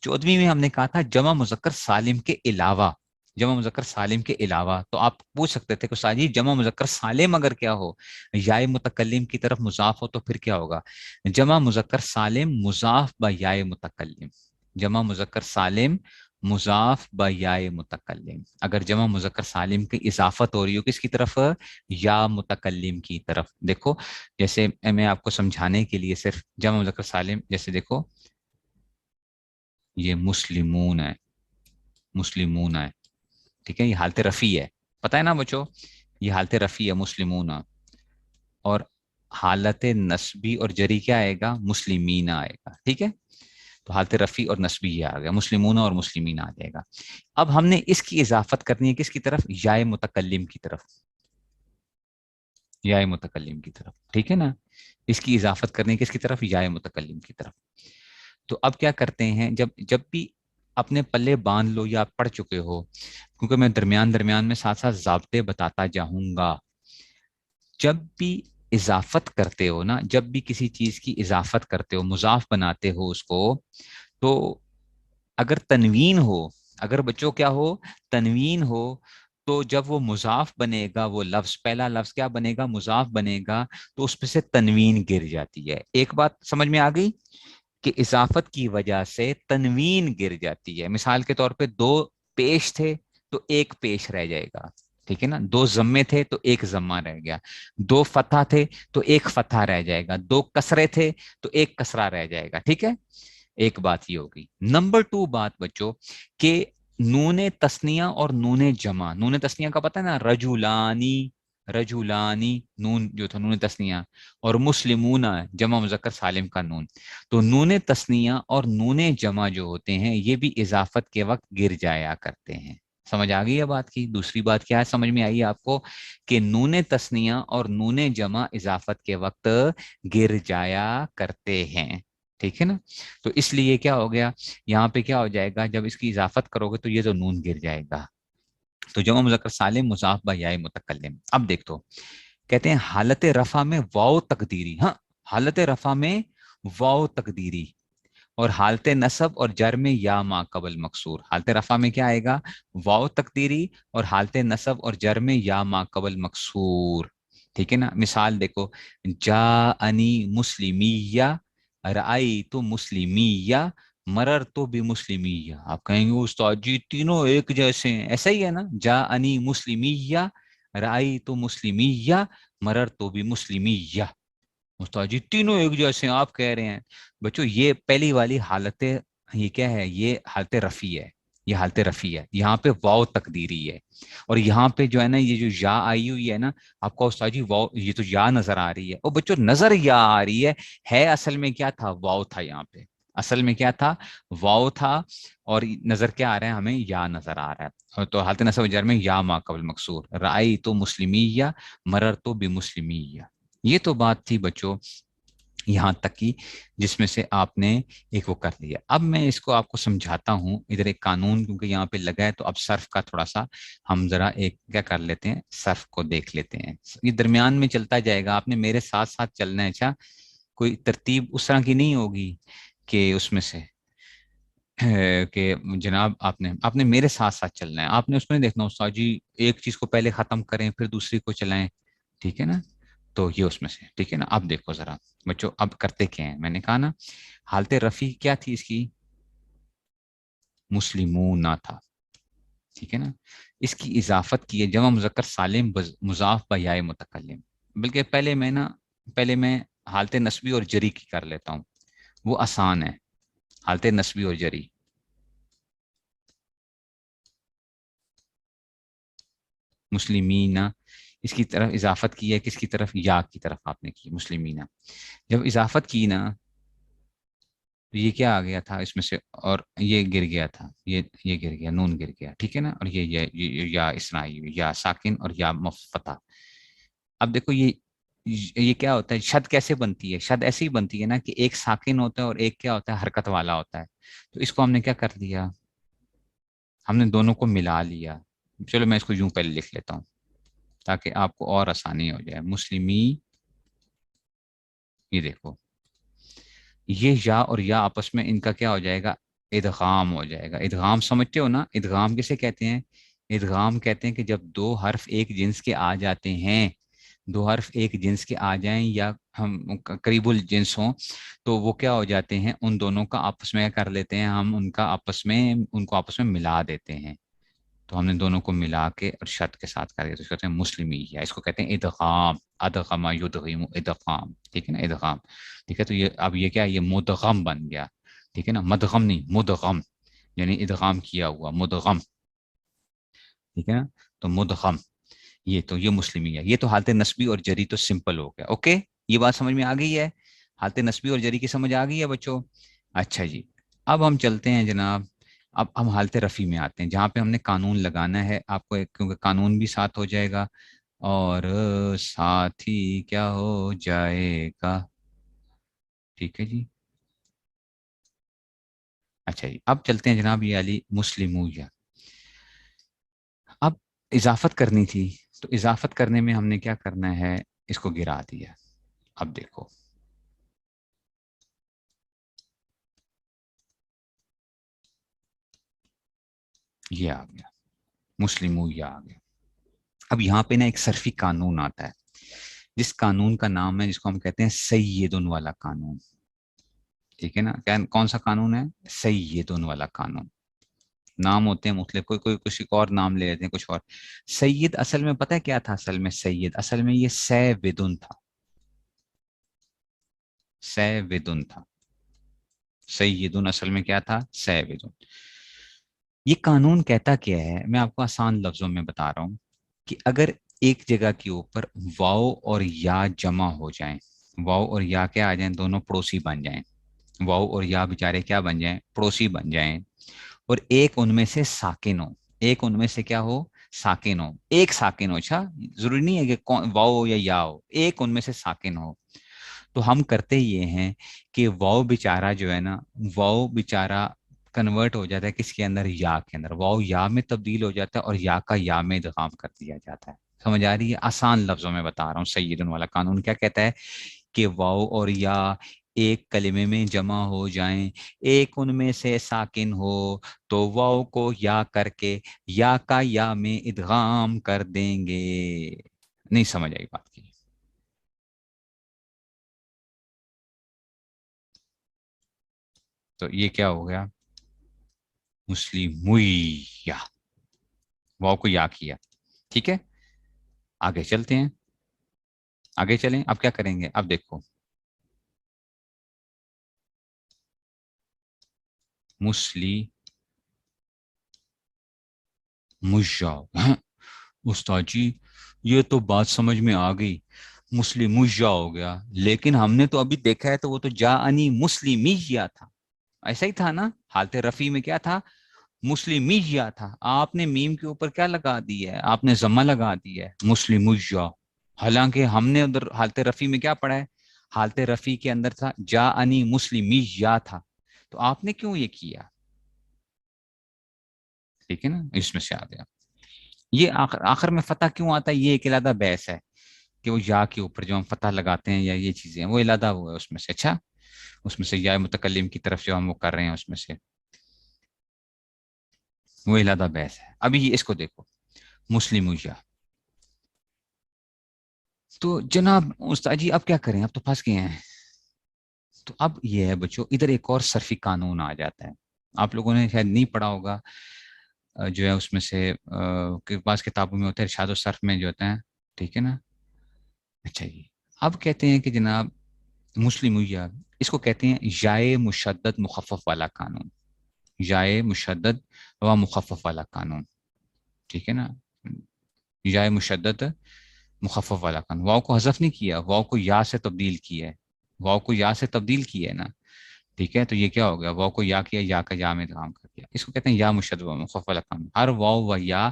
14ویں میں ہم نے کہا تھا جمع مذکر سالم کے علاوہ جمع مذکر سالم کے علاوہ. تو آپ پوچھ سکتے تھے کہ استاد جی جمع مذکر سالم اگر کیا ہو، یائے متکلم کی طرف مضاف ہو تو پھر کیا ہوگا؟ جمع مذکر سالم مضاف با یائے متکلم. جمع مذکر سالم مضاف با یائے متکلم. اگر جمع مذکر سالم کی اضافت ہو رہی ہو کس کی طرف؟ یا متکلم کی طرف. دیکھو جیسے میں آپ کو سمجھانے کے لیے صرف جمع مذکر سالم، جیسے دیکھو یہ مسلمون ہے، مسلمون ہے، ٹھیک ہے، یہ حالت رفیع ہے، پتہ ہے نا بچو، یہ حالت رفیع ہے مسلمون. اور حالت نسبی اور جری کیا آئے گا؟ مسلمین آئے گا. ٹھیک ہے، تو حالت رفیع اور نسبی یہ آ گیا، مسلمون اور مسلمین آ جائے گا. اب ہم نے اس کی اضافت کرنی ہے کس کی طرف؟ یائے متکلم کی طرف، یائے متکلم کی طرف. ٹھیک ہے نا، اس کی اضافت کرنی ہے کس کی طرف؟ یائے متکلم کی طرف. تو اب کیا کرتے ہیں، جب بھی اپنے پلے باندھ لو یا آپ پڑھ چکے ہو، کیونکہ میں درمیان میں ساتھ ساتھ ضابطے بتاتا جاؤں گا. جب بھی اضافت کرتے ہو نا، جب بھی کسی چیز کی اضافت کرتے ہو، مضاف بناتے ہو اس کو، تو اگر تنوین ہو، اگر بچوں کیا ہو؟ تنوین ہو، تو جب وہ مضاف بنے گا، وہ لفظ پہلا لفظ کیا بنے گا؟ مضاف بنے گا، تو اس پہ سے تنوین گر جاتی ہے. ایک بات سمجھ میں آ گئی کہ اضافت کی وجہ سے تنوین گر جاتی ہے. مثال کے طور پہ دو پیش تھے تو ایک پیش رہ جائے گا. ٹھیک ہے نا، دو ضمے تھے تو ایک ضمہ رہ گیا، دو فتح تھے تو ایک فتح رہ جائے گا، دو کسرے تھے تو ایک کسرہ رہ جائے گا. ٹھیک ہے، ایک بات یہ ہوگی. نمبر 2 بات بچوں کہ نون تسنیہ اور نون جمع. نون تسنیہ کا پتہ ہے نا، رجولانی، رجولانی نون جو تھا نون تسنیہ، اور مسلمون جمع مذکر سالم کا نون. تو نون تسنیہ اور نون جمع جو ہوتے ہیں یہ بھی اضافت کے وقت گر جایا کرتے ہیں. سمجھ آ گئی ہے بات کی؟ دوسری بات کیا ہے سمجھ میں آئی آپ کو؟ کہ نون تسنیہ اور نون جمع اضافت کے وقت گر جایا کرتے ہیں. ٹھیک ہے نا، تو اس لیے کیا ہو گیا، یہاں پہ کیا ہو جائے گا، جب اس کی اضافت کرو گے تو یہ تو نون گر جائے گا. تو جمع مذکر سالم مضاف با یائے متکلم. اب دیکھ تو کہتے ہیں حالت رفع میں واو تقدیری. ہاں، حالت رفع میں واو تقدیری، اور حالت نصب اور جر میں یا ما قبل مکسور. حالت رفع میں کیا آئے گا؟ واو تقدیری، اور حالت نصب اور جر میں یا ما قبل مکسور. ٹھیک ہے نا، مثال دیکھو، جاءنی مسلمیہ، رأی تو مسلمیہ، مرر تو بھی مسلمیہ. آپ کہیں گے استاد جی تینوں ایک جیسے ہیں، ایسا ہی ہے نا، جاءنی مسلمیہ، رأی تو مسلمیہ، مرر تو بھی مسلمیہ. استاد جی تینوں ایک جیسے ہیں آپ کہہ رہے ہیں. بچوں یہ پہلی والی حالت، یہ کیا ہے؟ یہ حالت رفیع ہے، یہ حالت رفیع ہے. یہاں پہ واو تقدیری ہے، اور یہاں پہ جو ہے نا یہ جو یا آئی ہوئی ہے نا، آپ کو استاد جی واو، یہ تو یا نظر آ رہی ہے. اور بچوں نظر یا آ رہی ہے اصل میں کیا تھا؟ واو تھا. یہاں پہ اصل میں کیا تھا؟ واو تھا، اور نظر کیا آ رہا ہے ہمیں؟ یا نظر آ رہا ہے. تو حالت نصب و جر میں یا ما قبل مکسور، رأی تو مسلمیہ، مرر تو بھی مسلمیہ. یہ تو بات تھی بچوں یہاں تک کی جس میں سے آپ نے ایک وہ کر لیا. اب میں اس کو آپ کو سمجھاتا ہوں ادھر ایک قانون، کیونکہ یہاں پہ لگا ہے، تو اب صرف کا تھوڑا سا ہم ذرا ایک کیا کر لیتے ہیں، صرف کو دیکھ لیتے ہیں. یہ درمیان میں چلتا جائے گا، آپ نے میرے ساتھ ساتھ چلنا ہے. اچھا، کوئی ترتیب اس طرح کی نہیں ہوگی کہ اس میں سے کہ جناب آپ نے میرے ساتھ ساتھ چلنا ہے. آپ نے اس میں دیکھنا استاد جی ایک چیز کو پہلے ختم کریں پھر دوسری کو چلائیں. ٹھیک ہے نا، تو یہ اس میں سے. ٹھیک ہے نا، اب دیکھو ذرا بچوں، اب کرتے کیا ہیں. میں نے کہا نا حالت رفیع کیا تھی اس کی؟ مسلمون تھا. ٹھیک ہے نا، اس کی اضافت کی ہے جمع مذکر سالم مضاف با یائے متکلم. بلکہ پہلے میں حالت نسبی اور جری کی کر لیتا ہوں، وہ آسان ہے. حالت نسبی اور جری، مسلمین، اس کی طرف اضافت کی ہے کس کی طرف؟ یا کی طرف آپ نے کی، مسلمین. جب اضافت کی نا تو یہ کیا آ گیا تھا اس میں سے، اور یہ گر گیا تھا، یہ گر گیا، نون گر گیا. ٹھیک ہے نا، اور یہ یا اسنائی، یا ساکن اور یا مفتح. اب دیکھو یہ کیا ہوتا ہے، شد کیسے بنتی ہے؟ شد ایسے ہی بنتی ہے نا کہ ایک ساکن ہوتا ہے اور ایک کیا ہوتا ہے؟ حرکت والا ہوتا ہے. تو اس کو ہم نے کیا کر دیا، ہم نے دونوں کو ملا لیا. چلو میں اس کو یوں پہلے لکھ لیتا ہوں تاکہ آپ کو اور آسانی ہو جائے. مسلمی، یہ دیکھو یہ یا اور یا آپس میں ان کا کیا ہو جائے گا؟ ادغام ہو جائے گا. ادغام سمجھتے ہو نا؟ ادغام کسے کہتے ہیں؟ ادغام کہتے ہیں کہ جب دو حرف ایک جنس کے آ جاتے ہیں، دو حرف ایک جنس کے آ جائیں یا ہم قریب الجنس ہوں، تو وہ کیا ہو جاتے ہیں، ان دونوں کا آپس میں کر لیتے ہیں ہم، ان کو آپس میں ملا دیتے ہیں. تو ہم نے دونوں کو ملا کے اور شرط کے ساتھ کر دیا، تو اس کو کہتے ہیں مسلمیہ، اس کو کہتے ہیں ادغام. ادغم یدغم ادغام، ٹھیک ہے نا، ادغام. ٹھیک ہے، تو یہ اب یہ کیا ہے، یہ مدغم بن گیا. ٹھیک ہے نا، مدغم نہیں، مدغم، یعنی ادغام کیا ہوا، مدغم. ٹھیک ہے نا، تو مدغم، یہ مسلمیہ. یہ تو حالت نسبی اور جری تو سمپل ہو گیا. اوکے، یہ بات سمجھ میں آ گئی ہے، حالت نسبی اور جری کی سمجھ آ گئی ہے بچوں. اچھا جی، اب ہم چلتے ہیں جناب، اب ہم حالت رفع میں آتے ہیں، جہاں پہ ہم نے قانون لگانا ہے آپ کو، کیونکہ قانون بھی ساتھ ہو جائے گا اور ساتھ ہی کیا ہو جائے گا. ٹھیک ہے جی. اچھا جی، اب چلتے ہیں جناب یہ علی مسلمویہ. اب اضافت کرنی تھی، تو اضافت کرنے میں ہم نے کیا کرنا ہے، اس کو گرا دیا. اب دیکھو یہ آ گیا، مسلمویہ آ گیا. اب یہاں پہ نا ایک صرفی قانون آتا ہے، جس قانون کا نام ہے، جس کو ہم کہتے ہیں سیدن والا قانون. ٹھیک ہے نا، کون سا قانون ہے، سیدن والا قانون. نام ہوتے ہیں مختلف، کوئی کسی اور نام لے لیتے ہیں، کچھ اور. سید اصل میں پتہ ہے کیا تھا، اصل میں سید اصل میں یہ سیودن تھا، سیودن تھا. سیدن اصل میں کیا تھا، سیودن. یہ قانون کہتا کیا ہے، میں آپ کو آسان لفظوں میں بتا رہا ہوں کہ اگر ایک جگہ کے اوپر واو اور یا جمع ہو جائیں، واو اور یا کیا آ جائیں، دونوں پڑوسی بن جائیں، واو اور یا بیچارے کیا بن جائیں، پڑوسی بن جائیں، اور ایک ان میں سے ساکن ہو، ایک ان میں سے کیا ہو، ساکن ہو، ایک ساکن ہو. اچھا، ضروری نہیں ہے کہ واو یا ہو، ایک ان میں سے ساکن ہو. تو ہم کرتے یہ ہیں کہ واو بیچارہ جو ہے نا، واو بیچارہ کنورٹ ہو جاتا ہے کس کے اندر، یا کے اندر. واو یا میں تبدیل ہو جاتا ہے اور یا کا یا میں ادغام کر دیا جاتا ہے. سمجھ آ رہی ہے، آسان لفظوں میں بتا رہا ہوں. سیدن والا قانون کیا کہتا ہے کہ واو اور یا ایک کلمے میں جمع ہو جائیں، ایک ان میں سے ساکن ہو، تو واو کو یا کر کے یا کا یا میں ادغام کر دیں گے. نہیں سمجھ آئی بات کی؟ تو یہ کیا ہو گیا، مسلمویہ، واو کو یا کیا. ٹھیک ہے، آگے چلتے ہیں، آگے چلیں. اب کیا کریں گے، اب دیکھو مجاؤ. استاد جی یہ تو بات سمجھ میں آ گئی، مسلم مجا ہو گیا، لیکن ہم نے تو ابھی دیکھا ہے تو وہ تو جا انی مسلمیہ تھا. ایسا ہی تھا نا، حالت رفیع میں کیا تھا، مسلمیہ تھا. آپ نے میم کے اوپر کیا لگا دی ہے، آپ نے ضمہ لگا دی ہے، مسلمجا. حالانکہ ہم نے ادھر حالت رفیع میں کیا پڑھا ہے، حالت رفیع کے اندر تھا جا انی مسلمیہ تھا. تو آپ نے کیوں یہ کیا؟ ٹھیک ہے نا، اس میں سے آ گیا. یہ آخر میں فتح کیوں آتا ہے، یہ ایک علیحدہ بحث ہے کہ وہ یا کے اوپر جو ہم فتح لگاتے ہیں یا یہ چیزیں وہ علیحدہ ہوا ہے اس میں سے. اچھا، اس میں سے یا متکلم کی طرف جو ہم وہ کر رہے ہیں اس میں سے وہ علیحدہ بحث ہے. ابھی اس کو دیکھو، مسلم یا. تو جناب استاد جی اب کیا کریں، اب تو پھنس گئے ہیں. تو اب یہ ہے بچوں، ادھر ایک اور صرفی قانون آ جاتا ہے. آپ لوگوں نے شاید نہیں پڑھا ہوگا، جو ہے اس میں سے بعض کتابوں میں ہوتا ہے، ارشاد و صرف میں جو ہوتا ہے. ٹھیک ہے نا. اچھا جی، اب کہتے ہیں کہ جناب مسلمویہ، اس کو کہتے ہیں یائے مشدد مخفف والا قانون. یائے مشدد و مخفف والا قانون. ٹھیک ہے نا، یائے مشدد مخفف والا قانون. واو کو حذف نہیں کیا، واو کو یا سے تبدیل کیا ہے، واو کو یا سے تبدیل کیا ہے نا. ٹھیک ہے، تو یہ کیا ہو گیا، واو کو یا کیا، یا کا یا میں ادغام کر دیا. اس کو کہتے ہیں یا مشدد و مخفف والا قانون. ہر واو و یا،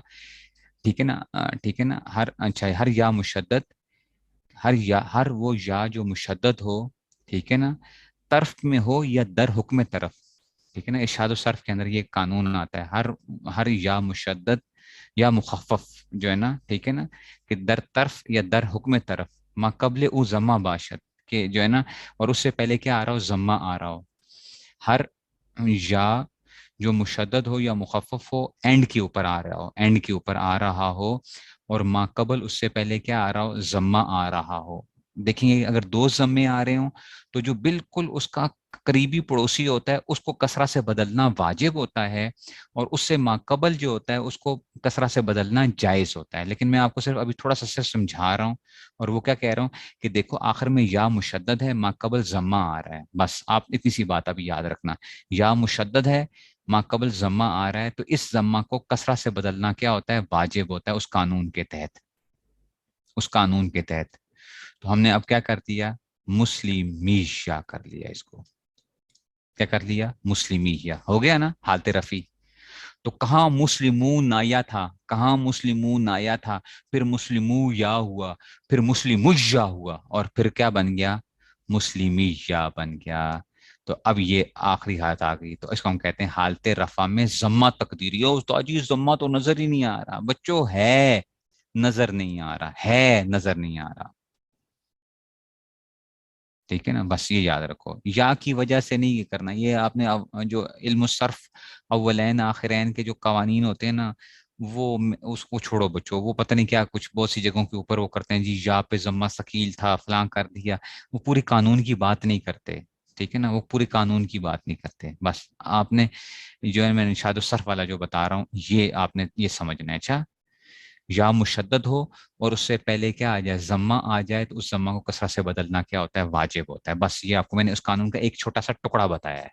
ٹھیک ہے نا، ٹھیک ہے نا، ہر یا مشدد، ہر وہ یا جو مشدد ہو، ٹھیک ہے نا، طرف میں ہو یا در حکم طرف. ٹھیک ہے نا، ارشاد و صرف کے اندر یہ قانون آتا ہے، ہر یا مشدد یا مخفف جو ہے نا، ٹھیک ہے نا، کہ در طرف یا در حکم طرف ما قبل او ضمہ باشد، کہ جو ہے نا، اور اس سے پہلے کیا آ رہا ہو، ضمہ آ رہا ہو. ہر یا جو مشدد ہو یا مخفف ہو، اینڈ کے اوپر آ رہا ہو، اینڈ کے اوپر آ رہا ہو، اور ما قبل اس سے پہلے کیا آ رہا ہو، ضمہ آ رہا ہو. دیکھیں گے اگر دو ضمے آ رہے ہوں تو جو بالکل اس کا قریبی پڑوسی ہوتا ہے اس کو کسرہ سے بدلنا واجب ہوتا ہے، اور اس سے ما قبل جو ہوتا ہے اس کو کسرہ سے بدلنا جائز ہوتا ہے. لیکن میں آپ کو صرف ابھی تھوڑا سا صرف سمجھا رہا ہوں، اور وہ کیا کہہ رہا ہوں کہ دیکھو آخر میں یا مشدد ہے، ما قبل ضمہ آ رہا ہے، بس آپ اتنی سی بات ابھی یاد رکھنا، یا مشدد ہے، ما قبل ضمہ آ رہا ہے، تو اس ضمہ کو کسرہ سے بدلنا کیا ہوتا ہے، واجب ہوتا ہے اس قانون کے تحت، اس قانون کے تحت. تو ہم نے اب کیا کر دیا، مسلمیہ کر لیا، اس کو کیا کر لیا، مسلمیہ ہو گیا نا حالت رفع. تو کہاں مسلمون آیا تھا، کہاں مسلمون آیا تھا، پھر مسلمو یا ہوا، پھر مسلمجہ ہوا، اور پھر کیا بن گیا، مسلمیہ بن گیا. تو اب یہ آخری حالت آ گئی، تو اس کو ہم کہتے ہیں حالت رفع میں ضمہ تقدیری. استاد جی ضمہ تو نظر ہی نہیں آ رہا، بچوں ہے نظر نہیں آ رہا، ہے نظر نہیں آ رہا، ٹھیک ہے نا. بس یہ یاد رکھو، یا کی وجہ سے نہیں یہ کرنا. یہ آپ نے جو علم الصرف اولین آخرین کے جو قوانین ہوتے ہیں نا، وہ اس کو چھوڑو بچو، وہ پتہ نہیں کیا کچھ بہت سی جگہوں کے اوپر وہ کرتے ہیں جی، یا پہ ضمہ ثقیل تھا فلاں کر دیا، وہ پوری قانون کی بات نہیں کرتے، ٹھیک ہے نا، وہ پوری قانون کی بات نہیں کرتے. بس آپ نے جو ہے میں نشاد الصرف والا جو بتا رہا ہوں یہ آپ نے یہ سمجھنا ہے. اچھا، یا مشدد ہو اور اس سے پہلے کیا آ جائے، ضمہ آ جائے، تو اس ضمہ کو کسرہ سے بدلنا کیا ہوتا ہے، واجب ہوتا ہے. بس یہ آپ کو میں نے اس قانون کا ایک چھوٹا سا ٹکڑا بتایا ہے.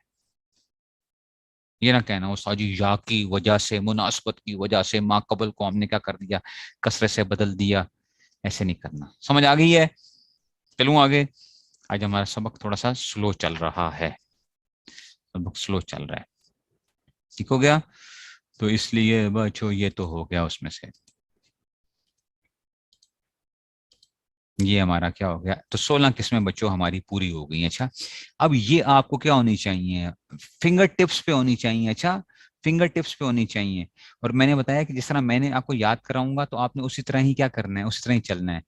یہ نہ کہنا استاد جی یا کی وجہ سے، مناسبت کی وجہ سے ما قبل کو ہم نے کیا کر دیا، کسرے سے بدل دیا، ایسے نہیں کرنا. سمجھ آ گئی ہے؟ چلوں آگے. آج ہمارا سبق تھوڑا سا سلو چل رہا ہے، سبق سلو چل رہا ہے، ٹھیک ہو گیا. تو اس لیے بچو یہ تو ہو گیا اس میں سے، یہ ہمارا کیا ہو گیا. تو 16 قسمیں بچوں ہماری پوری ہو گئی. اچھا، اب یہ آپ کو کیا ہونی چاہیے، فنگر ٹپس پہ ہونی چاہیے. اچھا، فنگر ٹپس پہ ہونی چاہیے. اور میں نے بتایا کہ جس طرح میں نے آپ کو یاد کراؤں گا تو آپ نے اسی طرح ہی کیا کرنا ہے، اسی طرح ہی چلنا ہے،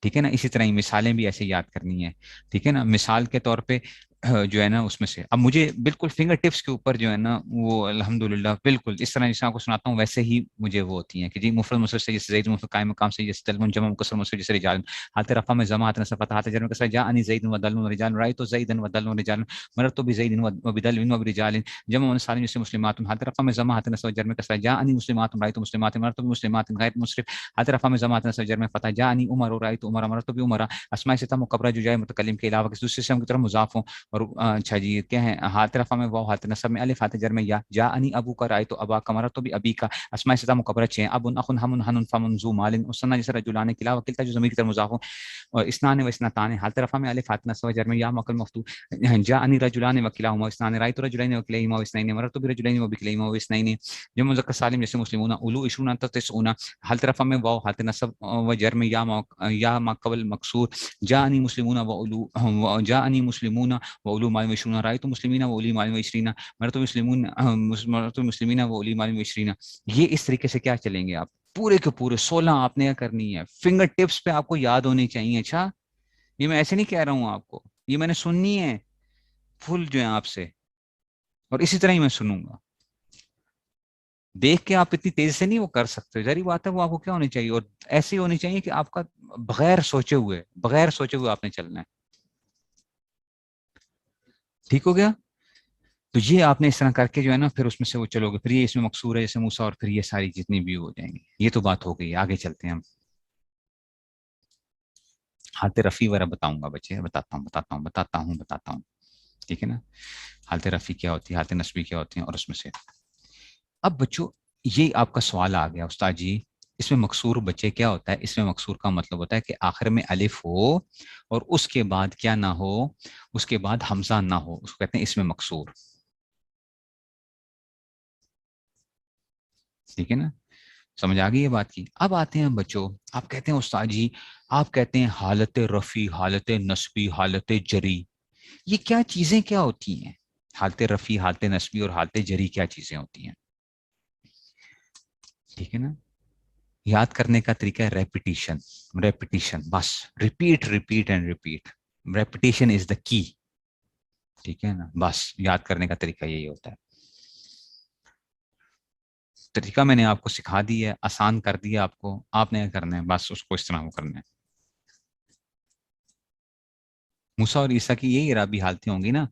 ٹھیک ہے نا. اسی طرح ہی مثالیں بھی ایسے یاد کرنی ہے، ٹھیک ہے نا. مثال کے طور پہ جو ہے نا اس میں سے اب مجھے بالکل فنگر ٹپس کے اوپر جو ہے نا وہ الحمدللہ بالکل اس طرح جس طرح کو سناتا ہوں ویسے ہی مجھے وہ ہوتی ہیں کہ جی مفرد مصرف سے جیسے زید مفرد قائم مقام سے جیسے دل جمع مکسر مصرف جیسے رجال، حالت رفع میں ضمہ، حالت نصب فتح، حالت جر میں کسرہ، جاءنی زید و دل و رجال، رأیت زید و دل و رجال، مررت بزید و بدل و برجال، جمع سالم جیسے مسلمات، حالت رفع میں ضمہ، حالت نصب جر میں کسرہ، جاءنی مسلمات، رأیت مسلمات، مررت بمسلمات غیر مصرف، حالت رفع میں ضمہ، حالت نصب جر میں فتح، جاءنی عمر و رأیت عمر، مررت بعمر، اسماء ستہ مکبرہ جو جائے متکلم کے علاوہ کسی دوسرے اسم کی طرف مضاف ہوں. اور اچھا جی کیا ہے، حالت رفع میں واو، حالت نصب میں الف، حالت جر میں یا، جاءنی ابو کا، رأیت ابا کا، مررت بابی کا، اسماء ستہ مکبرہ 6 اب اخ ہم ہن فمن ذو مال، اسنا جیسے رجلان کے علاوہ کلتا جو ضمیر کی طرف مضاف ہوں. اور اسنان و اسنتان، حالت رفع میں الف، حالت نصب جر میں یا مقل مفتوح، جاءنی رجلان وکلاہما اسنان، رأیت رجلین وکلیہما واثنین، مررت برجلین وبکلیہما واثنین، جمع مذکر سالم جیسے مسلمون، اولو 20 تسعون، حالت رفع میں واو، حالت نصب و جر میں یا ما قبل مکسور، جاءنی مسلمون و اولو، جاءنی مسلمون و اولو مال و 20، رأیت مسلمین و اولی مال و 20، مررت مسلمین و اولی مال و 20. یہ اس طریقے سے کیا چلیں گے آپ پورے کے پورے 16 آپ نے کیا کرنی ہے، فنگر ٹپس پہ آپ کو یاد ہونی چاہیے. اچھا، یہ میں ایسے نہیں کہہ رہا ہوں آپ کو، یہ میں نے سننی ہے فل جو ہے آپ سے، اور اسی طرح ہی میں سنوں گا. دیکھ کے آپ اتنی تیزی سے نہیں وہ کر سکتے، ظاہری بات ہے. وہ آپ کو کیا ہونی چاہیے، اور ایسی ہونی چاہیے کہ آپ کا بغیر سوچے ہوئے آپ نے چلنا ہے. ٹھیک ہو گیا. تو یہ آپ نے اس طرح کر کے جو ہے نا پھر اس میں سے وہ چلو گے، پھر یہ اس میں مقصور ہے جیسے موسیٰ، اور پھر یہ ساری جتنی بھی ہو جائیں گی. یہ تو بات ہو گئی، آگے چلتے ہیں ہم. حالت رفیع وغیرہ بتاؤں گا بچے، بتاتا ہوں، ٹھیک ہے نا. حالت رفیع کیا ہوتی ہے، حالت نصبی کیا ہوتی ہیں، اور اس میں سے اب بچوں یہ آپ کا سوال آ گیا استاد جی اس میں مقصور بچے کیا ہوتا ہے. اس میں مقصور کا مطلب ہوتا ہے کہ آخر میں الف ہو اور اس کے بعد کیا نہ ہو، اس کے بعد حمزہ نہ ہو، اس کو کہتے ہیں اس میں مقصور. ٹھیک ہے نا، سمجھ آ گئی یہ بات کی. اب آتے ہیں بچوں، آپ کہتے ہیں استاد جی آپ کہتے ہیں حالت رفیع، حالت نصبی، حالت جری، یہ کیا چیزیں کیا ہوتی ہیں؟ حالت رفیع، حالت نصبی اور حالت جری کیا چیزیں ہوتی ہیں؟ ٹھیک ہے نا. یاد کرنے کا طریقہ ہے ریپیٹیشن، بس repeat and repeat, repetition is دا کی. ٹھیک ہے نا، بس یاد کرنے کا طریقہ یہی ہوتا ہے. طریقہ میں نے آپ کو سکھا دیا ہے, آسان کر دیا آپ کو, آپ نے کرنا ہے بس اس کو اس طرح وہ کرنا ہے. موسیٰ اور عیسیٰ کی یہی اعرابی حالتیں ہوں گی نا.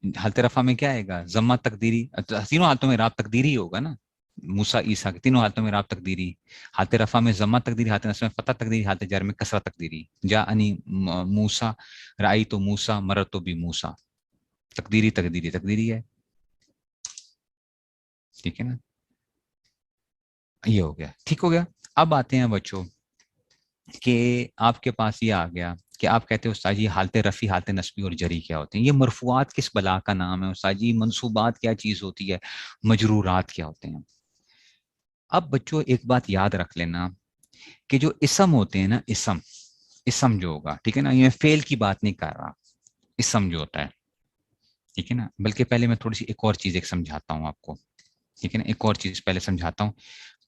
حالت رفع میں کیا آئے گا؟ ضمہ تقدیری, تینوں حالتوں میں اعراب تقدیری ہوگا نا. موسیٰ عیسیٰ کی تینوں حالتوں میں اعراب تقدیری. حالت رفع میں ضمہ تقدیری, حالت نصب میں فتح تقدیری, حالت جر میں کسرہ تقدیری. جاءنی موسیٰ, رأیت موسیٰ, مررت بموسیٰ. تقدیری تقدیری تقدیری ہے, ٹھیک ہے نا. یہ ہو گیا, ٹھیک ہو گیا. اب آتے ہیں بچوں کہ آپ کے پاس یہ آ گیا کہ آپ کہتے ہیں استاد جی حالت رفی, حالت نصبی اور جری کیا ہوتے ہیں. یہ مرفوعات کس بلا کا نام ہے استاد جی؟ منصوبات کیا چیز ہوتی ہے؟ مجرورات کیا ہوتے ہیں؟ اب بچوں ایک بات یاد رکھ لینا کہ جو اسم ہوتے ہیں نا, اسم جو ہوگا, ٹھیک ہے نا, یہ فعل کی بات نہیں کر رہا, اسم جو ہوتا ہے, ٹھیک ہے نا. بلکہ پہلے میں تھوڑی سی ایک اور چیز ایک سمجھاتا ہوں آپ کو, ٹھیک ہے نا. ایک اور چیز پہلے سمجھاتا ہوں,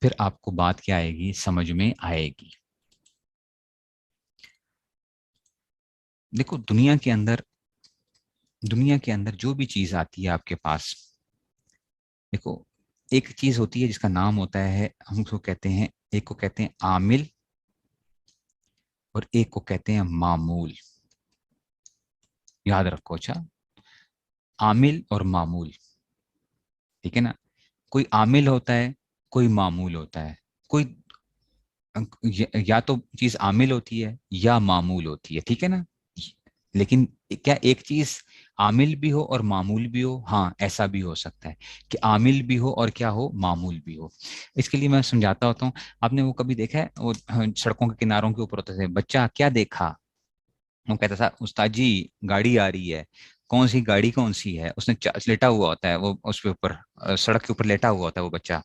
پھر آپ کو بات کیا آئے گی, سمجھ میں آئے گی. دیکھو دنیا کے اندر جو بھی چیز آتی ہے آپ کے پاس, دیکھو ایک چیز ہوتی ہے جس کا نام ہوتا ہے, ہم اس کو کہتے ہیں, ایک کو کہتے ہیں عامل اور ایک کو کہتے ہیں معمول. یاد رکھو, اچھا, عامل اور معمول, ٹھیک ہے نا. کوئی عامل ہوتا ہے, کوئی معمول ہوتا ہے. کوئی یا تو چیز عامل ہوتی ہے یا معمول ہوتی ہے, ٹھیک ہے نا. لیکن کیا ایک چیز عامل بھی ہو اور معمول بھی ہو؟ ہاں ایسا بھی ہو سکتا ہے کہ عامل بھی ہو اور کیا ہو, معمول بھی ہو. اس کے لیے میں سمجھاتا ہوتا ہوں. آپ نے وہ کبھی دیکھا ہے وہ سڑکوں کے کناروں کے اوپر ہوتے تھے, بچہ کیا دیکھا, وہ کہتا تھا استاد جی گاڑی آ رہی ہے. کون سی گاڑی کون سی ہے؟ اس نے لیٹا ہوا ہوتا ہے, وہ اس کے اوپر سڑک کے اوپر لیٹا ہوا ہوتا ہے وہ بچہ.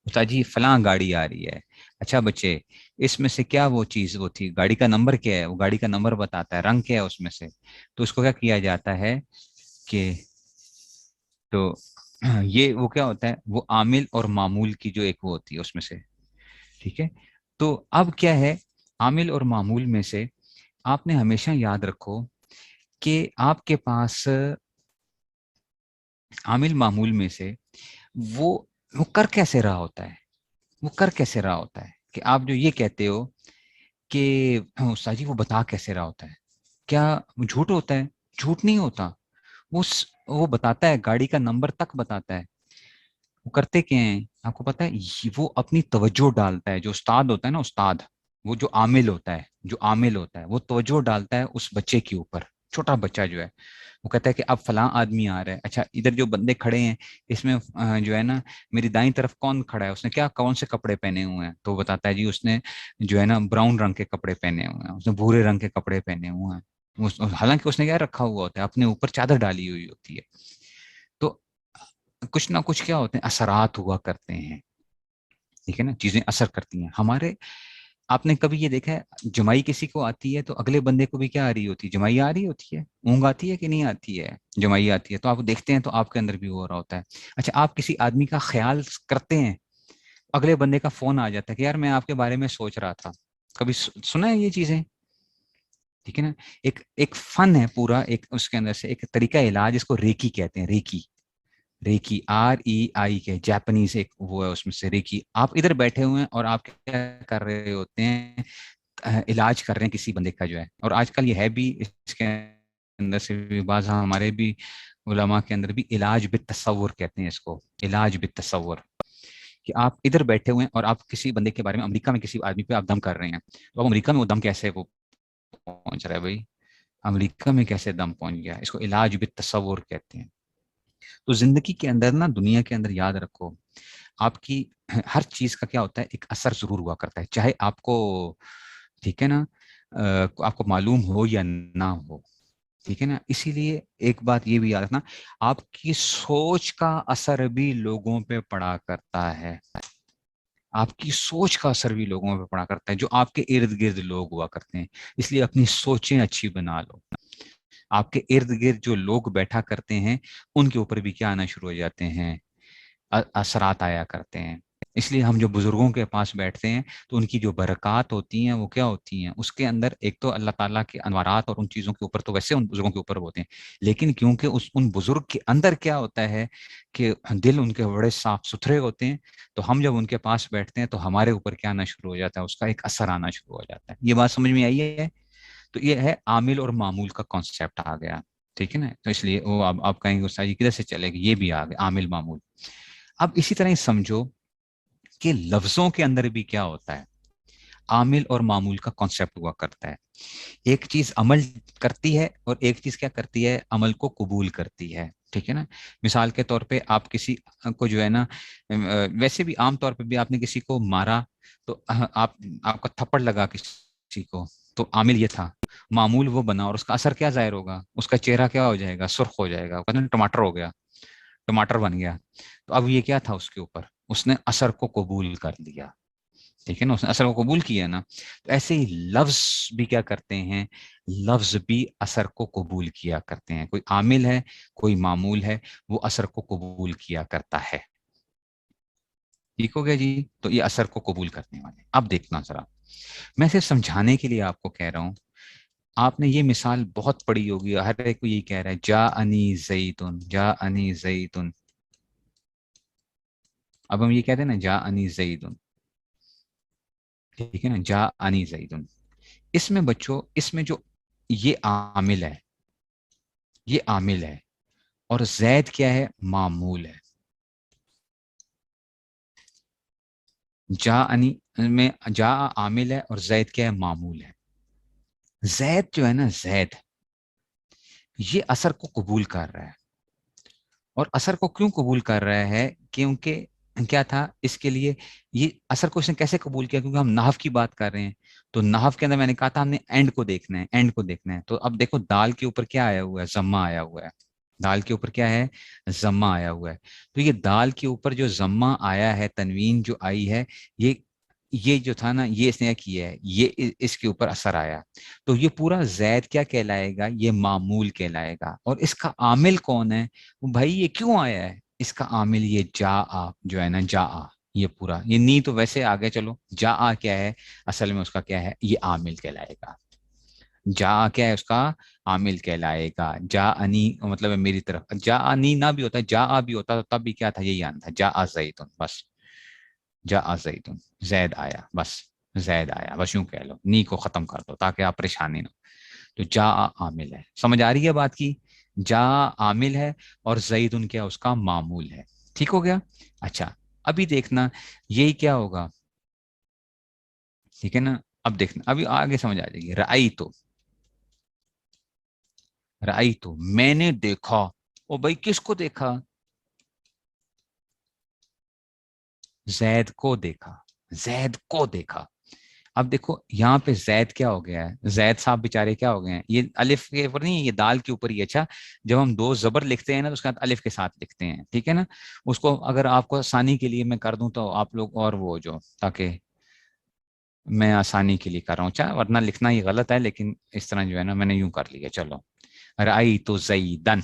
استاد جی فلاں گاڑی آ رہی ہے. اچھا بچے, اس میں سے کیا وہ چیز وہ تھی, گاڑی کا نمبر کیا ہے؟ وہ گاڑی کا نمبر بتاتا ہے. رنگ کیا ہے اس میں سے؟ تو اس کو کیا کیا جاتا ہے کہ تو یہ وہ کیا ہوتا ہے, وہ عامل اور معمول کی جو ایک وہ ہوتی ہے اس میں سے, ٹھیک ہے. تو اب کیا ہے, عامل اور معمول میں سے آپ نے ہمیشہ یاد رکھو کہ آپ کے پاس عامل معمول میں سے وہ کر کیسے رہا ہوتا ہے, وہ کر کیسے رہا ہوتا ہے کہ آپ جو یہ کہتے ہو کہ استاد جی وہ بتا کیسے رہا ہوتا ہے, کیا جھوٹ ہوتا ہے؟ جھوٹ نہیں ہوتا. وہ بتاتا ہے, گاڑی کا نمبر تک بتاتا ہے. وہ کرتے کیا ہیں آپ کو پتا ہے؟ وہ اپنی توجہ ڈالتا ہے. جو استاد ہوتا ہے نا, استاد, وہ جو عامل ہوتا ہے وہ توجہ ڈالتا ہے اس بچے کے اوپر. چھوٹا بچہ جو ہے وہ کہتا ہے کہ اب فلاں آدمی آ رہا ہے. اچھا ادھر جو بندے کھڑے ہیں اس میں جو ہے نا میری دائیں طرف کون کھڑا ہے, اس نے کون سے کپڑے پہنے ہوئے ہیں؟ تو وہ بتاتا ہے جی اس نے جو ہے نا براؤن رنگ کے کپڑے پہنے ہوئے ہیں, اس نے بھورے رنگ کے کپڑے پہنے ہوئے ہیں. حالانکہ اس نے کیا رکھا ہوا ہوتا ہے, اپنے اوپر چادر ڈالی ہوئی ہوتی ہے. تو کچھ نہ کچھ کیا ہوتے ہیں, اثرات ہوا کرتے ہیں, ٹھیک ہے نا. چیزیں اثر کرتی ہیں ہمارے. آپ نے کبھی یہ دیکھا ہے جمائی کسی کو آتی ہے تو اگلے بندے کو بھی کیا آ رہی ہوتی ہے, جمائی آ رہی ہوتی ہے. اونگ آتی ہے کہ نہیں آتی ہے؟ جمائی آتی ہے. تو آپ دیکھتے ہیں تو آپ کے اندر بھی ہو رہا ہوتا ہے. اچھا آپ کسی آدمی کا خیال کرتے ہیں, اگلے بندے کا فون آ جاتا ہے کہ یار میں آپ کے بارے میں سوچ رہا تھا. کبھی سنا ہے یہ چیزیں؟ ٹھیک ہے نا. ایک فن ہے پورا, ایک اس کے اندر سے ایک طریقہ علاج, اس کو ریکی کہتے ہیں. ریکی REI کے, جاپنیز ایک وہ ہے اس میں سے ریکی. آپ ادھر بیٹھے ہوئے ہیں اور آپ کیا کر رہے ہوتے ہیں, علاج کر رہے ہیں کسی بندے کا جو ہے. اور آج کل یہ ہے بھی, اس کے اندر سے بھی بعض ہمارے بھی علماء کے اندر بھی علاج بالتصور کہتے ہیں اس کو, علاج بالتصور. کہ آپ ادھر بیٹھے ہوئے ہیں اور آپ کسی بندے کے بارے میں, امریکہ میں کسی آدمی پہ آپ دم کر رہے ہیں, تو اب امریکہ میں وہ دم کیسے وہ پہنچ رہا ہے بھائی, امریکہ میں کیسے دم پہنچ گیا, اس کو علاج بالتصور کہتے ہیں. تو زندگی کے اندر نا, دنیا کے اندر یاد رکھو, آپ کی ہر چیز کا کیا ہوتا ہے, ایک اثر ضرور ہوا کرتا ہے, چاہے آپ کو, ٹھیک ہے نا, آپ کو معلوم ہو یا نہ ہو, ٹھیک ہے نا. اسی لیے ایک بات یہ بھی یاد رکھنا, آپ کی سوچ کا اثر بھی لوگوں پہ پڑا کرتا ہے. آپ کی سوچ کا اثر بھی لوگوں پہ پڑا کرتا ہے, جو آپ کے ارد گرد لوگ ہوا کرتے ہیں. اس لیے اپنی سوچیں اچھی بنا لو. آپ کے ارد گرد جو لوگ بیٹھا کرتے ہیں ان کے اوپر بھی کیا آنا شروع ہو جاتے ہیں, اثرات آیا کرتے ہیں. اس لیے ہم جو بزرگوں کے پاس بیٹھتے ہیں تو ان کی جو برکات ہوتی ہیں وہ کیا ہوتی ہیں، اس کے اندر ایک تو اللہ تعالیٰ کے انوارات اور ان چیزوں کے اوپر تو ویسے ان بزرگوں کے اوپر ہوتے ہیں، لیکن کیونکہ ان بزرگ کے اندر کیا ہوتا ہے کہ دل ان کے بڑے صاف ستھرے ہوتے ہیں، تو ہم جب ان کے پاس بیٹھتے ہیں تو ہمارے اوپر کیا آنا شروع ہو جاتا ہے، اس کا ایک اثر آنا شروع ہو جاتا ہے۔ یہ بات سمجھ میں آئی ہے؟ تو یہ ہے عامل اور معمول کا کانسیپٹ آ گیا، ٹھیک ہے نا؟ تو اس لیے وہ آپ کہیں گے استاد جی کدھر سے چلے گی، یہ بھی آ گیا عامل معمول۔ اب اسی طرح ہی سمجھو کہ لفظوں کے اندر بھی کیا ہوتا ہے، عامل اور معمول کا کانسیپٹ ہوا کرتا ہے۔ ایک چیز عمل کرتی ہے اور ایک چیز کیا کرتی ہے، عمل کو قبول کرتی ہے، ٹھیک ہے نا؟ مثال کے طور پہ آپ کسی کو جو ہے نا، ویسے بھی عام طور پہ بھی آپ نے کسی کو مارا تو آپ کا تھپڑ لگا کسی کو، تو عامل یہ تھا، معمول وہ بنا، اور اس کا اثر کیا ظاہر ہوگا، اس کا چہرہ کیا ہو جائے گا، سرخ ہو جائے گا، کہتے ہیں ٹماٹر ہو گیا، ٹماٹر بن گیا۔ تو اب یہ کیا تھا اس کے اوپر، اس نے اثر کو قبول کر لیا، ٹھیک ہے نا؟ اس نے اثر کو قبول کیا نا۔ تو ایسے ہی لفظ بھی کیا کرتے ہیں، لفظ بھی اثر کو قبول کیا کرتے ہیں، کوئی عامل ہے کوئی معمول ہے، وہ اثر کو قبول کیا کرتا ہے، ٹھیک ہو گیا جی؟ تو یہ اثر کو قبول کرنے والے۔ اب دیکھنا ذرا، میں صرف سمجھانے کے لیے آپ کو کہہ رہا ہوں، آپ نے یہ مثال بہت پڑھی ہوگی، ہر ایک کو یہی کہہ رہا ہے جا انی زیدن، جا انی زیدن۔ اب ہم یہ کہتے ہیں نا جا انی زیدن، ٹھیک ہے نا، جا انی زیدن۔ اس میں بچوں، اس میں جو یہ عامل ہے، یہ عامل ہے، اور زید کیا ہے، معمول ہے۔ جا انی میں جا عامل ہے اور زید کیا ہے، معمول ہے۔ زید جو ہے نا، زید یہ اثر کو قبول کر رہا ہے، اور اثر کو کیوں قبول کر رہا ہے، کیونکہ کیا تھا اس کے لیے، یہ اثر کو اس نے کیسے قبول کیا، کیونکہ ہم نحو کی بات کر رہے ہیں، تو نحو کے اندر میں نے کہا تھا ہم نے اینڈ کو دیکھنا ہے، اینڈ کو دیکھنا ہے۔ تو اب دیکھو دال کے اوپر کیا آیا ہوا ہے، ضمہ آیا ہوا ہے، دال کے اوپر کیا ہے، ضمہ آیا ہوا ہے۔ تو یہ دال کے اوپر جو ضمہ آیا ہے، تنوین جو آئی ہے، یہ جو تھا نا، یہ اس نے کیا ہے، یہ اس کے اوپر اثر آیا، تو یہ پورا زید کیا کہلائے گا، یہ معمول کہلائے گا۔ اور اس کا عامل کون ہے، بھائی یہ کیوں آیا ہے، اس کا عامل یہ جا آ جو ہے نا، جا آ، یہ پورا یہ نی تو ویسے آگے چلو، جا آ کیا ہے اصل میں، اس کا کیا ہے، یہ عامل کہلائے گا۔ جا آ کیا ہے، اس کا عامل کہلائے گا۔ جا انی مطلب ہے میری طرف، جا انی نہ بھی ہوتا، جا آ بھی ہوتا تو تب بھی کیا تھا، یہی آنا تھا، جا آ زیدن، بس جا آ زیدن، زید آیا، بس زید آیا، بس یوں کہہ لو، نی کو ختم کر دو تاکہ آپ پریشانی نہ ہو۔ تو جا عامل ہے، سمجھ آ رہی ہے بات کی؟ جا عامل ہے اور زیدن کیا اس کا معمول ہے، ٹھیک ہو گیا؟ اچھا ابھی دیکھنا یہی کیا ہوگا، ٹھیک ہے نا؟ اب دیکھنا ابھی آگے سمجھ آ جائے گی۔ رأی تو، رأی تو میں نے دیکھا، او بھائی کس کو دیکھا، زید کو دیکھا، زید کو دیکھا۔ اب دیکھو یہاں پہ زید کیا ہو گیا ہے، زید صاحب بیچارے کیا ہو گئے ہیں، یہ الف کے اوپر نہیں، یہ دال کے اوپر ہی۔ اچھا جب ہم دو زبر لکھتے ہیں نا تو اس کے بعد الف کے ساتھ لکھتے ہیں، ٹھیک ہے نا؟ اس کو اگر آپ کو آسانی کے لیے میں کر دوں تو آپ لوگ اور وہ جو، تاکہ میں آسانی کے لیے کر رہا ہوں، اچھا ورنہ لکھنا ہی غلط ہے، لیکن اس طرح جو ہے نا میں نے یوں کر لیا، چلو رائی تو زیدن،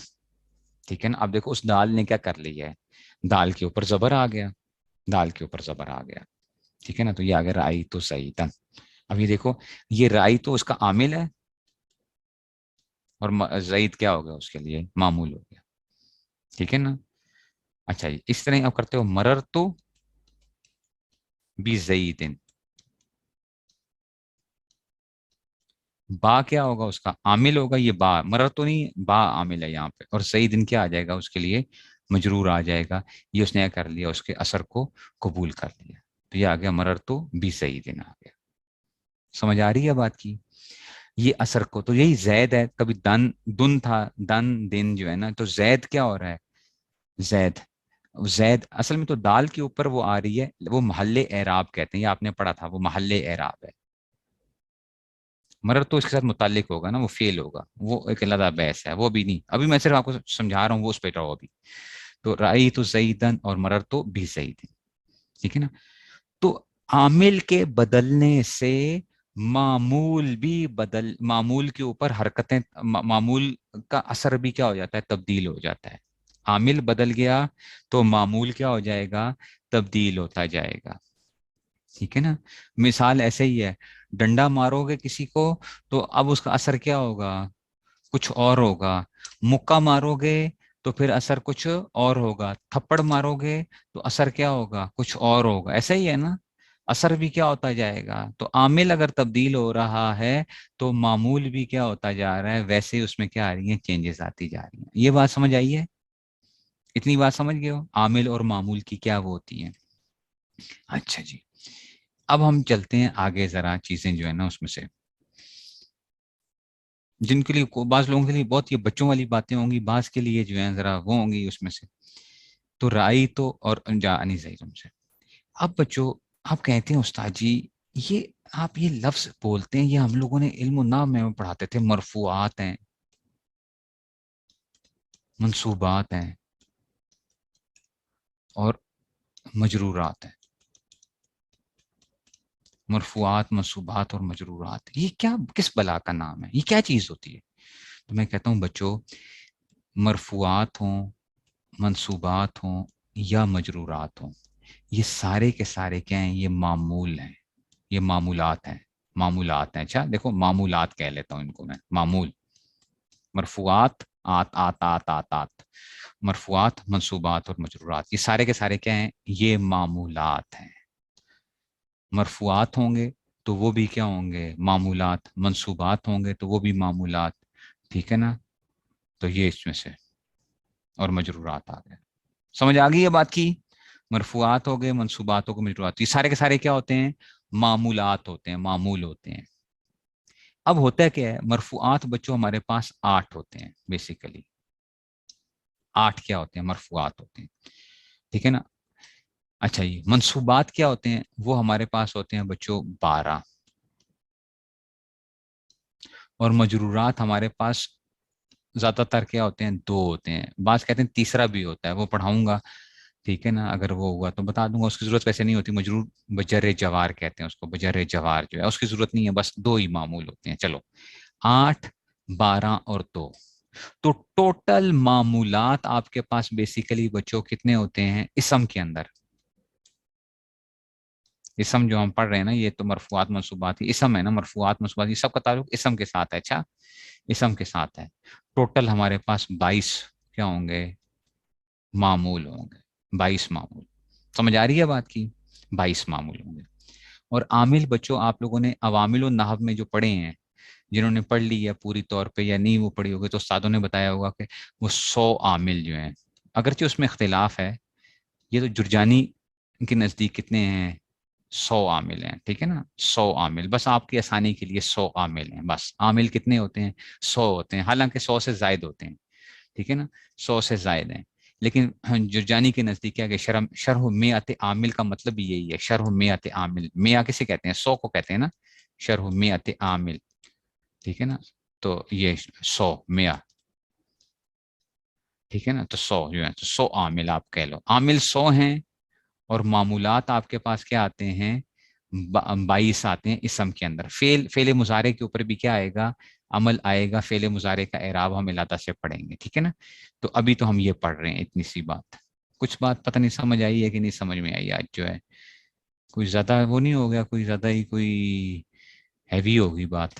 ٹھیک ہے نا؟ اب دیکھو اس دال نے کیا کر لیا ہے، دال کے اوپر زبر آ گیا، دال کے اوپر زبر آ گیا، ٹھیک ہے نا؟ تو یہ آ گیا رائی تو زیدن۔ اب یہ دیکھو یہ رائی تو اس کا عامل ہے، اور زید کیا ہو گیا اس کے لیے، معمول ہو گیا، ٹھیک ہے نا؟ اچھا جی اس طرح آپ کرتے ہو مرر تو بی زیدن، با کیا ہوگا اس کا عامل ہوگا، یہ با، مرر تو نہیں، با عامل ہے یہاں پہ، اور زیدن کیا آ جائے گا اس کے لیے، مجرور آ جائے گا، یہ اس نے کیا کر لیا، اس کے اثر کو قبول کر لیا، تو یہ آ گیا مرر تو بی زیدن آ گیا۔ سمجھ آ رہی ہے بات کی؟ یہ اثر کو، تو یہی زید ہے، کبھی دن دن تھا، دن دن جو ہے نا، تو زید کیا ہو رہا ہے، زید، زید اصل میں تو دال کے اوپر وہ آ رہی ہے، وہ محل اعراب کہتے ہیں، یہ آپ نے پڑھا تھا، وہ محل اعراب ہے۔ مرر تو اس کے ساتھ متعلق ہوگا نا، وہ فیل ہوگا، وہ ایک علیحدہ بحث ہے، وہ بھی نہیں، ابھی میں صرف آپ کو سمجھا رہا ہوں، وہ اس پہ رہو ابھی۔ تو رائی تو زیدن اور مرر تو بھی زیدن، ٹھیک ہے نا؟ تو عامل کے بدلنے سے معمول بھی معمول کے اوپر حرکتیں، معمول کا اثر بھی کیا ہو جاتا ہے، تبدیل ہو جاتا ہے، عامل بدل گیا تو معمول کیا ہو جائے گا؟ تبدیل ہوتا جائے گا. ٹھیک ہے نا. مثال ایسے ہی ہے، ڈنڈا مارو گے کسی کو تو اب اس کا اثر کیا ہوگا؟ کچھ اور ہوگا. مکہ مارو گے تو پھر اثر کچھ اور ہوگا. تھپڑ مارو گے تو اثر کیا ہوگا؟ کچھ اور ہوگا. ایسا ہی ہے نا، اثر بھی کیا ہوتا جائے گا. تو عامل اگر تبدیل ہو رہا ہے تو معمول بھی کیا ہوتا جا رہا ہے، ویسے ہی اس میں کیا آ رہی ہیں؟ چینجز آتی جا رہی ہیں. یہ بات سمجھ آئی ہے؟ اتنی بات سمجھ گئے ہو عامل اور معمول کی کیا وہ ہوتی ہیں. اچھا جی، اب ہم چلتے ہیں آگے ذرا. چیزیں جو ہے نا اس میں سے جن کے لیے بعض لوگوں کے لیے بہت یہ بچوں والی باتیں ہوں گی، بعض کے لیے جو ہے ذرا وہ ہوں گی اس میں سے. تو رائی تو اور جانی صحیح تم سے. اب بچوں آپ کہتے ہیں استاد جی یہ آپ یہ لفظ بولتے ہیں، یہ ہم لوگوں نے علم و نام میں پڑھاتے تھے، مرفوعات ہیں، منصوبات ہیں اور مجرورات ہیں. مرفوعات، منصوبات اور مجرورات، یہ کیا کس بلا کا نام ہے؟ یہ کیا چیز ہوتی ہے؟ تو میں کہتا ہوں بچوں، مرفوعات ہوں، منصوبات ہوں یا مجرورات ہوں، یہ سارے کے سارے کیا ہیں؟ یہ معمول ہیں، یہ معمولات ہیں. معمولات ہیں. اچھا دیکھو، معمولات کہہ لیتا ہوں ان کو میں. معمول، مرفوعات، آت، مرفوعات، منصوبات اور مجرورات، یہ سارے کے سارے کیا ہیں؟ یہ معمولات ہیں. مرفوعات ہوں گے تو وہ بھی کیا ہوں گے؟ معمولات. منصوبات ہوں گے تو وہ بھی معمولات. ٹھیک ہے نا. تو یہ اس میں سے اور مجرورات آ گئے. سمجھ آ گئی یہ بات کی؟ مرفوعات ہو گئے، منصوبات ہو گئے، مجرورات، یہ سارے کے سارے کیا ہوتے ہیں؟ معمولات ہوتے ہیں، معمول ہوتے ہیں. اب ہوتا ہے کیا ہے؟ مرفوعات بچوں ہمارے پاس 8 ہوتے ہیں بیسیکلی. 8 کیا ہوتے ہیں؟ مرفوعات ہوتے ہیں. ٹھیک ہے نا. اچھا یہ منصوبات کیا ہوتے ہیں؟ وہ ہمارے پاس ہوتے ہیں بچوں 12. اور مجرورات ہمارے پاس زیادہ تر کیا ہوتے ہیں؟ 2 ہوتے ہیں. بعض کہتے ہیں تیسرا بھی ہوتا ہے، وہ پڑھاؤں گا. ٹھیک ہے نا، اگر وہ ہوا تو بتا دوں گا. اس کی ضرورت ویسے نہیں ہوتی. مجرور بجر جوار کہتے ہیں اس کو، بجر جوار جو ہے اس کی ضرورت نہیں ہے، بس 2 ہی معمول ہوتے ہیں. چلو 8، 12 اور 2. تو ٹوٹل معمولات آپ کے پاس بیسیکلی بچوں کتنے ہوتے ہیں اسم کے اندر؟ اسم جو ہم پڑھ رہے ہیں نا، یہ تو مرفوعات منصوبات ہی اسم ہے نا. مرفوعات منصوبات یہ سب کا تعلق اسم کے ساتھ ہے. اچھا اسم کے ساتھ ہے. ٹوٹل ہمارے پاس 22 کیا ہوں گے؟ معمول ہوں گے. 22 معمول. سمجھ آ رہی ہے بات کی؟ 22 معمول ہوں گے. اور عامل بچوں آپ لوگوں نے عوامل و نحو میں جو پڑھے ہیں، جنہوں نے پڑھ لی ہے پوری طور پہ یا نہیں وہ پڑھی ہوگی، تو استادوں نے بتایا ہوگا کہ وہ 100 عامل جو ہیں. اگرچہ اس میں اختلاف ہے، یہ تو جرجانی کے نزدیک کتنے ہیں؟ 100 عامل ہیں. ٹھیک ہے نا، 100 عامل. بس آپ کی آسانی کے لیے 100 عامل ہیں. بس عامل کتنے ہوتے ہیں؟ 100 ہوتے ہیں. حالانکہ 100 سے زائد ہوتے ہیں. ٹھیک ہے نا، 100 سے زائد ہیں. لیکن جرجانی کے نزدیک کیا کہ شرح مئات عامل کا مطلب بھی یہی ہے. شرح مئات عامل، مئہ کسے کہتے ہیں؟ 100 کو کہتے ہیں نا، شرح مئات عامل. ٹھیک ہے نا. تو یہ 100 مئہ. ٹھیک ہے نا. تو 100 جو ہے تو 100 عامل آپ کہہ لو. عامل 100 ہیں اور معمولات آپ کے پاس کیا آتے ہیں؟ 22 آتے ہیں اسم کے اندر. فعل مضارع کے اوپر بھی کیا آئے گا؟ عمل آئے گا. فعل مضارع کا اعراب ہم علادہ سے پڑھیں گے. ٹھیک ہے نا. تو ابھی تو ہم یہ پڑھ رہے ہیں اتنی سی بات. کچھ بات پتہ نہیں سمجھ آئی ہے کہ نہیں سمجھ میں آئی؟ آج جو ہے کوئی زیادہ وہ نہیں ہو گیا، کوئی زیادہ ہی کوئی ہیوی ہوگی بات.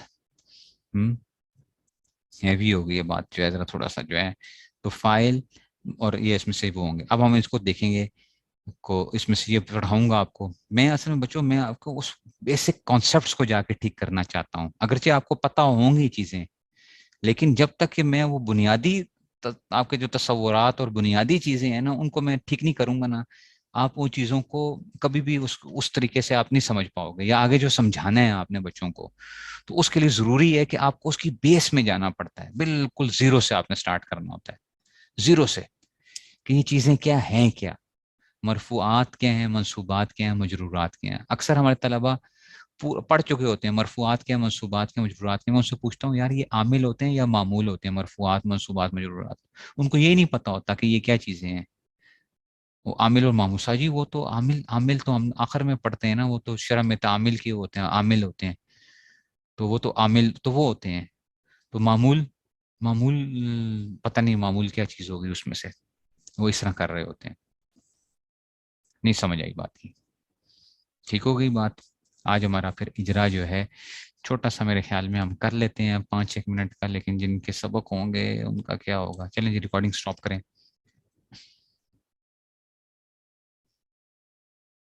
ہیوی ہوگی یہ بات جو ہے ذرا تھوڑا سا جو ہے. تو فائل اور یہ اس میں سے وہ ہوں گے. اب ہم اس کو دیکھیں گے کو اس میں سے یہ پڑھاؤں گا آپ کو. میں اصل میں بچوں میں آپ کو اس بیسک کانسیپٹس کو جا کے ٹھیک کرنا چاہتا ہوں. اگرچہ آپ کو پتہ ہوں گی چیزیں، لیکن جب تک کہ میں وہ بنیادی آپ کے جو تصورات اور بنیادی چیزیں ہیں نا ان کو میں ٹھیک نہیں کروں گا نا، آپ وہ چیزوں کو کبھی بھی اس طریقے سے آپ نہیں سمجھ پاؤ گے. یا آگے جو سمجھانا ہے آپ نے بچوں کو، تو اس کے لیے ضروری ہے کہ آپ کو اس کی بیس میں جانا پڑتا ہے. بالکل زیرو سے آپ نے سٹارٹ کرنا ہوتا ہے. زیرو سے کہ یہ چیزیں کیا ہیں، کیا مرفوعات کیا ہیں، منصوبات کیا ہیں، مجرورات کیا ہیں. اکثر ہمارے طلبہ پڑھ چکے ہوتے ہیں مرفوعات کیا، منصوبات کیا، مجرورات کیا. میں ان سے پوچھتا ہوں یار یہ عامل ہوتے ہیں یا معمول ہوتے ہیں؟ مرفوعات، منصوبات، مجرورات. ان کو یہ نہیں پتا ہوتا کہ یہ کیا چیزیں ہیں. وہ عامل اور معمول جی وہ تو عامل تو ہم آخر میں پڑھتے ہیں نا، وہ تو شرح میں تعامل کے ہوتے ہیں، عامل ہوتے ہیں. تو وہ تو عامل تو وہ ہوتے ہیں. تو معمول پتہ نہیں معمول کیا چیز ہوگی اس میں سے. وہ اس طرح کر رہے ہوتے ہیں. نہیں سمجھ آئی بات کی؟ ٹھیک ہو گئی بات. آج ہمارا پھر اجرا جو ہے چھوٹا سا میرے خیال میں ہم کر لیتے ہیں 5-1 منٹ کا، لیکن جن کے سبق ہوں گے ان کا کیا ہوگا. چلیں جی ریکارڈنگ سٹاپ کریں.